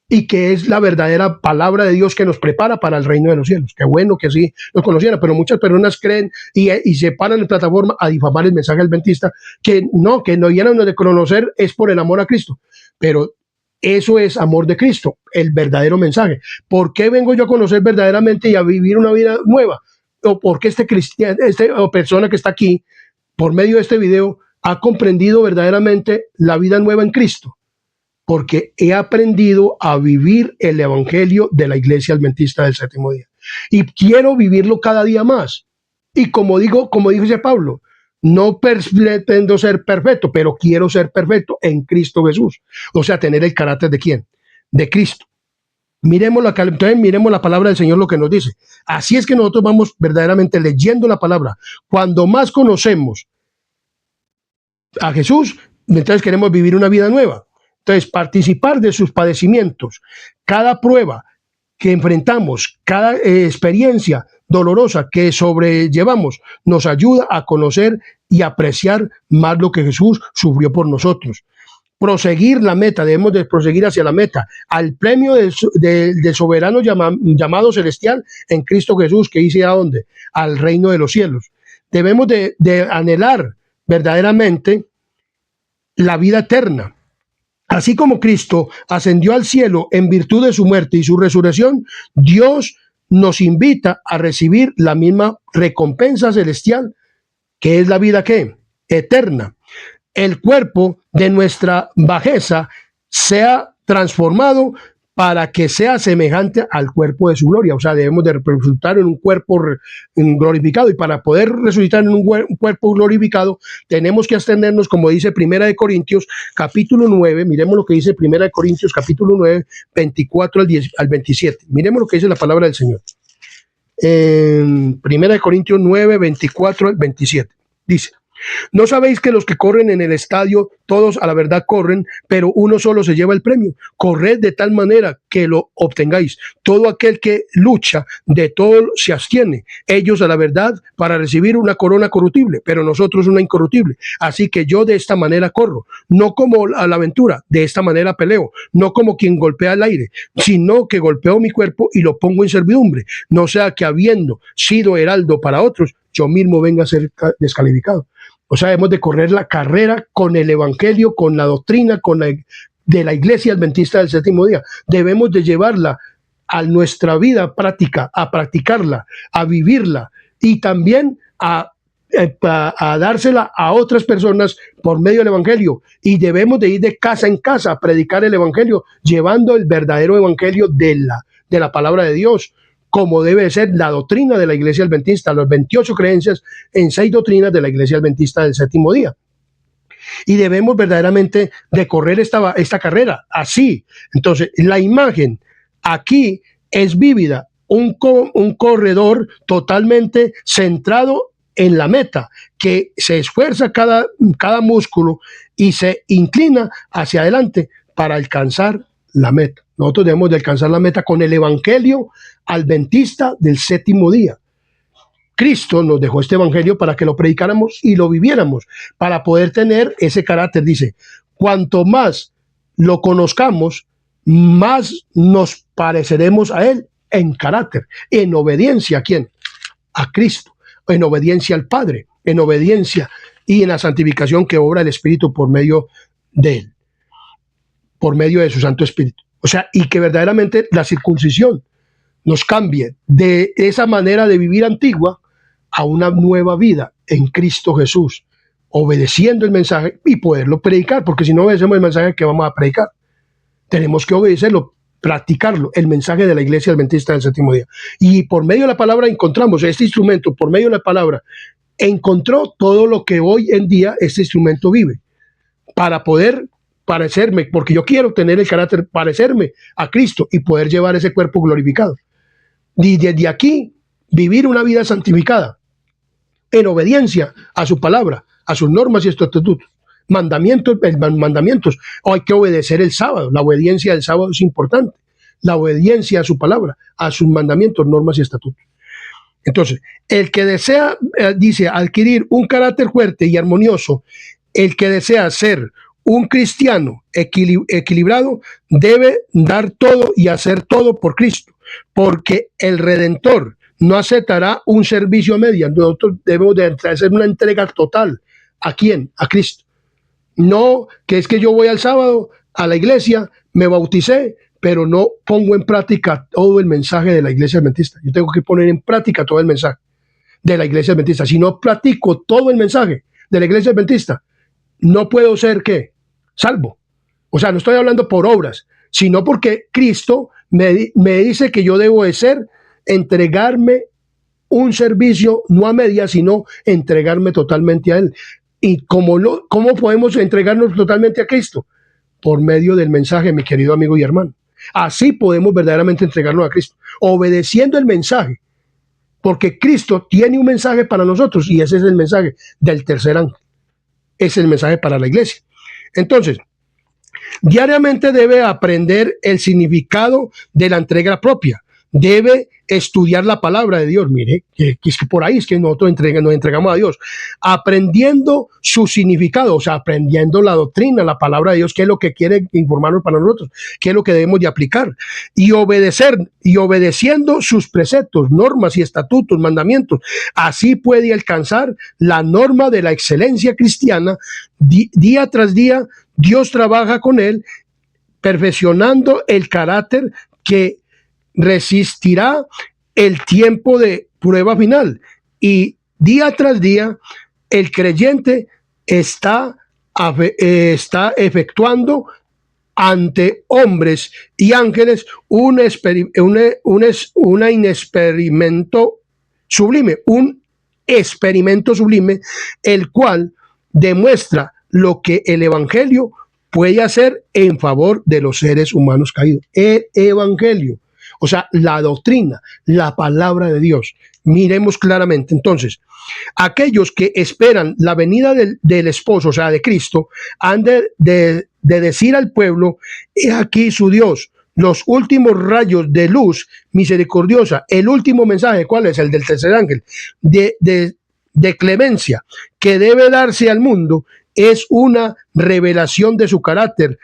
Y que es la verdadera palabra de Dios que nos prepara para el reino de los cielos. Qué bueno que así nos conocieran, pero muchas personas creen y se paran en plataforma a difamar el mensaje adventista, que no llenan de conocer es por el amor a Cristo. Pero eso es amor de Cristo, el verdadero mensaje. ¿Por qué vengo yo a conocer verdaderamente y a vivir una vida nueva? ¿O por qué o persona que está aquí, por medio de este video, ha comprendido verdaderamente la vida nueva en Cristo? Porque he aprendido a vivir el evangelio de la iglesia adventista del séptimo día. Y quiero vivirlo cada día más. Y como dice Pablo, no pretendo ser perfecto, pero quiero ser perfecto en Cristo Jesús. O sea, tener el carácter de ¿quién? De Cristo. Miremos la palabra del Señor, lo que nos dice. Así es que nosotros vamos verdaderamente leyendo la palabra. Cuando más conocemos a Jesús, entonces queremos vivir una vida nueva. Entonces, participar de sus padecimientos, cada prueba que enfrentamos, cada experiencia dolorosa que sobrellevamos, nos ayuda a conocer y apreciar más lo que Jesús sufrió por nosotros. Proseguir la meta, debemos de proseguir hacia la meta, al premio del soberano llamado celestial en Cristo Jesús, que dice a dónde, al reino de los cielos. Debemos de anhelar verdaderamente la vida eterna. Así como Cristo ascendió al cielo en virtud de su muerte y su resurrección, Dios nos invita a recibir la misma recompensa celestial, que es la vida ¿qué? Eterna. El cuerpo de nuestra bajeza sea transformado para que sea semejante al cuerpo de su gloria. O sea, debemos de resultar en un cuerpo glorificado, y para poder resucitar en un cuerpo glorificado tenemos que abstenernos, como dice Primera de Corintios capítulo 9, miremos lo que dice Primera de Corintios capítulo 9, 24 al 27. Miremos lo que dice la palabra del Señor. En Primera de Corintios 9, 24 al 27. Dice: ¿no sabéis que los que corren en el estadio, todos a la verdad corren, pero uno solo se lleva el premio? Corred de tal manera que lo obtengáis. Todo aquel que lucha, de todo se abstiene. Ellos a la verdad para recibir una corona corruptible, pero nosotros una incorruptible. Así que yo de esta manera corro, no como a la aventura, de esta manera peleo, no como quien golpea el aire, sino que golpeo mi cuerpo y lo pongo en servidumbre, no sea que habiendo sido heraldo para otros, yo mismo venga a ser descalificado. O sea, hemos de correr la carrera con el evangelio, con la doctrina, de la iglesia adventista del séptimo día. Debemos de llevarla a nuestra vida práctica, a practicarla, a vivirla, y también a dársela a otras personas por medio del evangelio. Y debemos de ir de casa en casa a predicar el evangelio, llevando el verdadero evangelio de la palabra de Dios, como debe ser la doctrina de la iglesia adventista, las 28 creencias en 6 doctrinas de la iglesia adventista del séptimo día. Y debemos verdaderamente de correr esta carrera así. Entonces, la imagen aquí es vívida, un corredor totalmente centrado en la meta, que se esfuerza cada músculo y se inclina hacia adelante para alcanzar la meta. Nosotros debemos de alcanzar la meta con el evangelio adventista del séptimo día. Cristo nos dejó este evangelio para que lo predicáramos y lo viviéramos, para poder tener ese carácter. Dice, cuanto más lo conozcamos, más nos pareceremos a Él en carácter, en obediencia. ¿A quién? A Cristo, en obediencia al Padre, en obediencia y en la santificación que obra el Espíritu por medio de Él, por medio de su Santo Espíritu. O sea, y que verdaderamente la circuncisión nos cambie de esa manera de vivir antigua a una nueva vida en Cristo Jesús. obedeciendo el mensaje y poderlo predicar, porque si no obedecemos el mensaje, ¿qué vamos a predicar? Tenemos que obedecerlo, practicarlo, el mensaje de la Iglesia Adventista del Séptimo Día. Y por medio de la palabra encontramos este instrumento, por medio de la palabra, encontró todo lo que hoy en día este instrumento vive, para poder parecerme, porque yo quiero tener el carácter, parecerme a Cristo y poder llevar ese cuerpo glorificado. Y desde aquí, vivir una vida santificada, en obediencia a su palabra, a sus normas y estatutos, mandamientos. Hay que obedecer el sábado. La obediencia del sábado es importante. La obediencia a su palabra, a sus mandamientos, normas y estatutos. Entonces, el que desea, dice, adquirir un carácter fuerte y armonioso, el que desea ser un cristiano equilibrado, debe dar todo y hacer todo por Cristo, porque el Redentor no aceptará un servicio a medias. Nosotros debemos de hacer una entrega total. ¿A quién? A Cristo. No, que es que yo voy al sábado a la iglesia, me bauticé, pero no pongo en práctica todo el mensaje de la Iglesia Adventista. Yo tengo que poner en práctica todo el mensaje de la Iglesia Adventista. Si no practico todo el mensaje de la Iglesia Adventista, no puedo ser, ¿qué? Salvo. O sea, no estoy hablando por obras, sino porque Cristo me dice que yo debo de ser, entregarme un servicio, no a medias, sino entregarme totalmente a Él. ¿Y cómo podemos entregarnos totalmente a Cristo? Por medio del mensaje, mi querido amigo y hermano. Así podemos verdaderamente entregarnos a Cristo, obedeciendo el mensaje, porque Cristo tiene un mensaje para nosotros y ese es el mensaje del tercer ángel. Es el mensaje para la iglesia. Entonces, diariamente debe aprender el significado de la entrega propia. Debe estudiar la palabra de Dios. Mire, que es que por ahí es que nosotros nos entregamos a Dios, aprendiendo su significado, o sea, aprendiendo la doctrina, la palabra de Dios, qué es lo que quiere informarnos para nosotros, qué es lo que debemos de aplicar, y obedecer, y obedeciendo sus preceptos, normas y estatutos, mandamientos. Así puede alcanzar la norma de la excelencia cristiana. Día tras día, Dios trabaja con él, perfeccionando el carácter que resistirá el tiempo de prueba final. Y día tras día, el creyente está efectuando ante hombres y ángeles un experimento sublime, el cual demuestra lo que el Evangelio puede hacer en favor de los seres humanos caídos. El Evangelio, o sea, la doctrina, la palabra de Dios. Miremos claramente. Entonces, aquellos que esperan la venida del esposo, o sea, de Cristo, han de decir al pueblo: he aquí su Dios, los últimos rayos de luz misericordiosa. El último mensaje, ¿cuál es? El del tercer ángel, de clemencia, que debe darse al mundo, es una revelación de su carácter,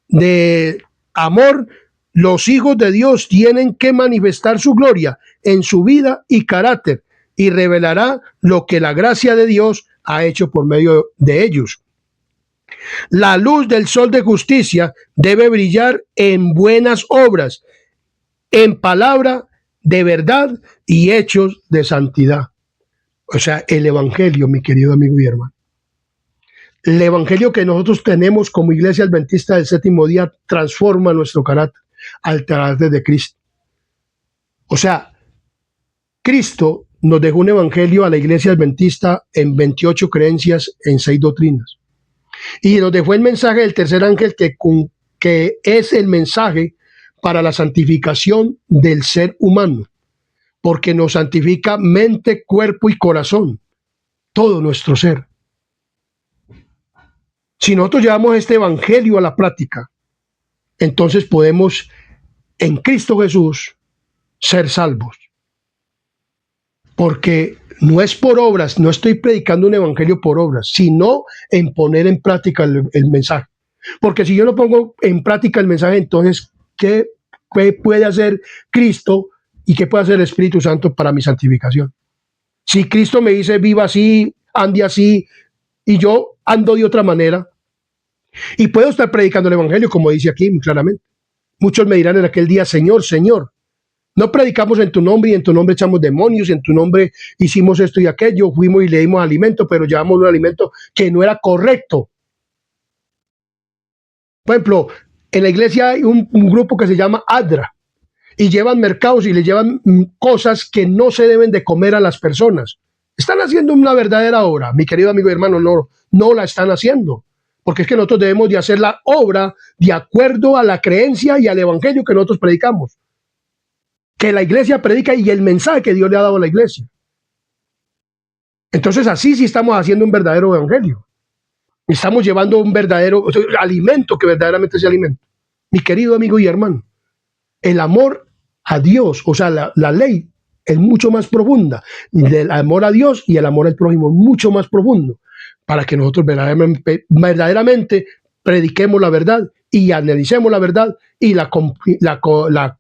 de amor. Los hijos de Dios tienen que manifestar su gloria en su vida y carácter, y revelará lo que la gracia de Dios ha hecho por medio de ellos. La luz del sol de justicia debe brillar en buenas obras, en palabra de verdad y hechos de santidad. O sea, el Evangelio, mi querido amigo y hermano. El Evangelio que nosotros tenemos como Iglesia Adventista del Séptimo Día transforma nuestro carácter al carácter de Cristo. O sea, Cristo nos dejó un evangelio a la Iglesia Adventista en 28 creencias, en 6 doctrinas. Y nos dejó el mensaje del tercer ángel, que es el mensaje para la santificación del ser humano, porque nos santifica mente, cuerpo y corazón, todo nuestro ser. Si nosotros llevamos este evangelio a la práctica, entonces podemos en Cristo Jesús ser salvos. Porque no es por obras, no estoy predicando un evangelio por obras, sino en poner en práctica el mensaje. Porque si yo no pongo en práctica el mensaje, entonces, ¿qué puede hacer Cristo y qué puede hacer el Espíritu Santo para mi santificación? Si Cristo me dice, viva así, ande así, y yo ando de otra manera, y puedo estar predicando el evangelio, como dice aquí claramente. Muchos me dirán en aquel día: Señor, Señor. No predicamos en tu nombre y en tu nombre echamos demonios, y en tu nombre hicimos esto y aquello, fuimos y le dimos alimento, pero llevamos un alimento que no era correcto. Por ejemplo, en la iglesia hay un grupo que se llama ADRA y llevan mercados y le llevan cosas que no se deben de comer a las personas. Están haciendo una verdadera obra, mi querido amigo y hermano, no la están haciendo. Porque es que nosotros debemos de hacer la obra de acuerdo a la creencia y al evangelio que nosotros predicamos. Que la iglesia predica y el mensaje que Dios le ha dado a la iglesia. Entonces así sí estamos haciendo un verdadero evangelio. Estamos llevando un verdadero alimento que verdaderamente es alimento. Mi querido amigo y hermano, el amor a Dios, o sea, la ley es mucho más profunda. El amor a Dios y el amor al prójimo es mucho más profundo para que nosotros verdaderamente prediquemos la verdad y analicemos la verdad y la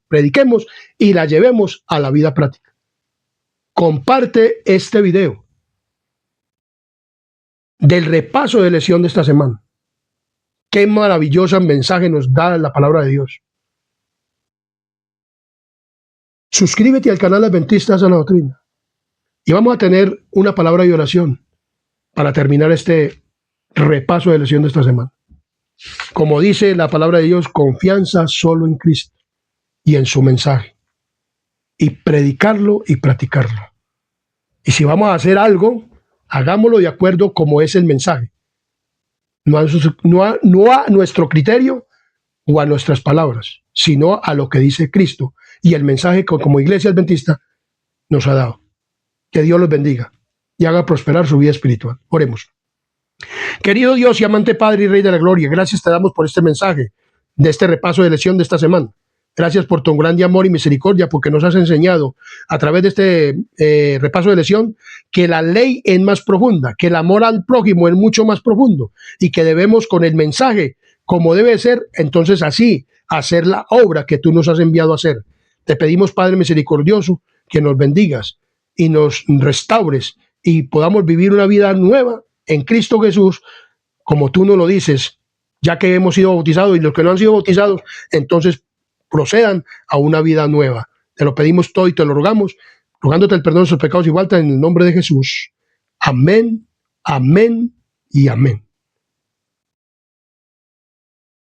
prediquemos y la llevemos a la vida práctica. Comparte este video del repaso de lección de esta semana. Qué maravilloso mensaje nos da la palabra de Dios. Suscríbete al canal Adventista Sana Doctrina y vamos a tener una palabra de oración para terminar este repaso de lección de esta semana. Como dice la palabra de Dios, confianza solo en Cristo y en su mensaje, y predicarlo y practicarlo. Y si vamos a hacer algo, hagámoslo de acuerdo como es el mensaje, no a nuestro criterio o a nuestras palabras, sino a lo que dice Cristo y el mensaje que como iglesia adventista nos ha dado. Que Dios los bendiga y haga prosperar su vida espiritual. Oremos. Querido Dios y amante Padre y Rey de la Gloria, gracias te damos por este mensaje, de este repaso de lección de esta semana. Gracias por tu grande amor y misericordia, porque nos has enseñado a través de este repaso de lección que la ley es más profunda, que el amor al prójimo es mucho más profundo y que debemos con el mensaje, como debe ser, entonces así hacer la obra que tú nos has enviado a hacer. Te pedimos, Padre misericordioso, que nos bendigas y nos restaures y podamos vivir una vida nueva en Cristo Jesús, como tú nos lo dices, ya que hemos sido bautizados y los que no han sido bautizados, entonces procedan a una vida nueva. Te lo pedimos todo y te lo rogamos, rogándote el perdón de sus pecados y faltas en el nombre de Jesús. Amén, amén y amén.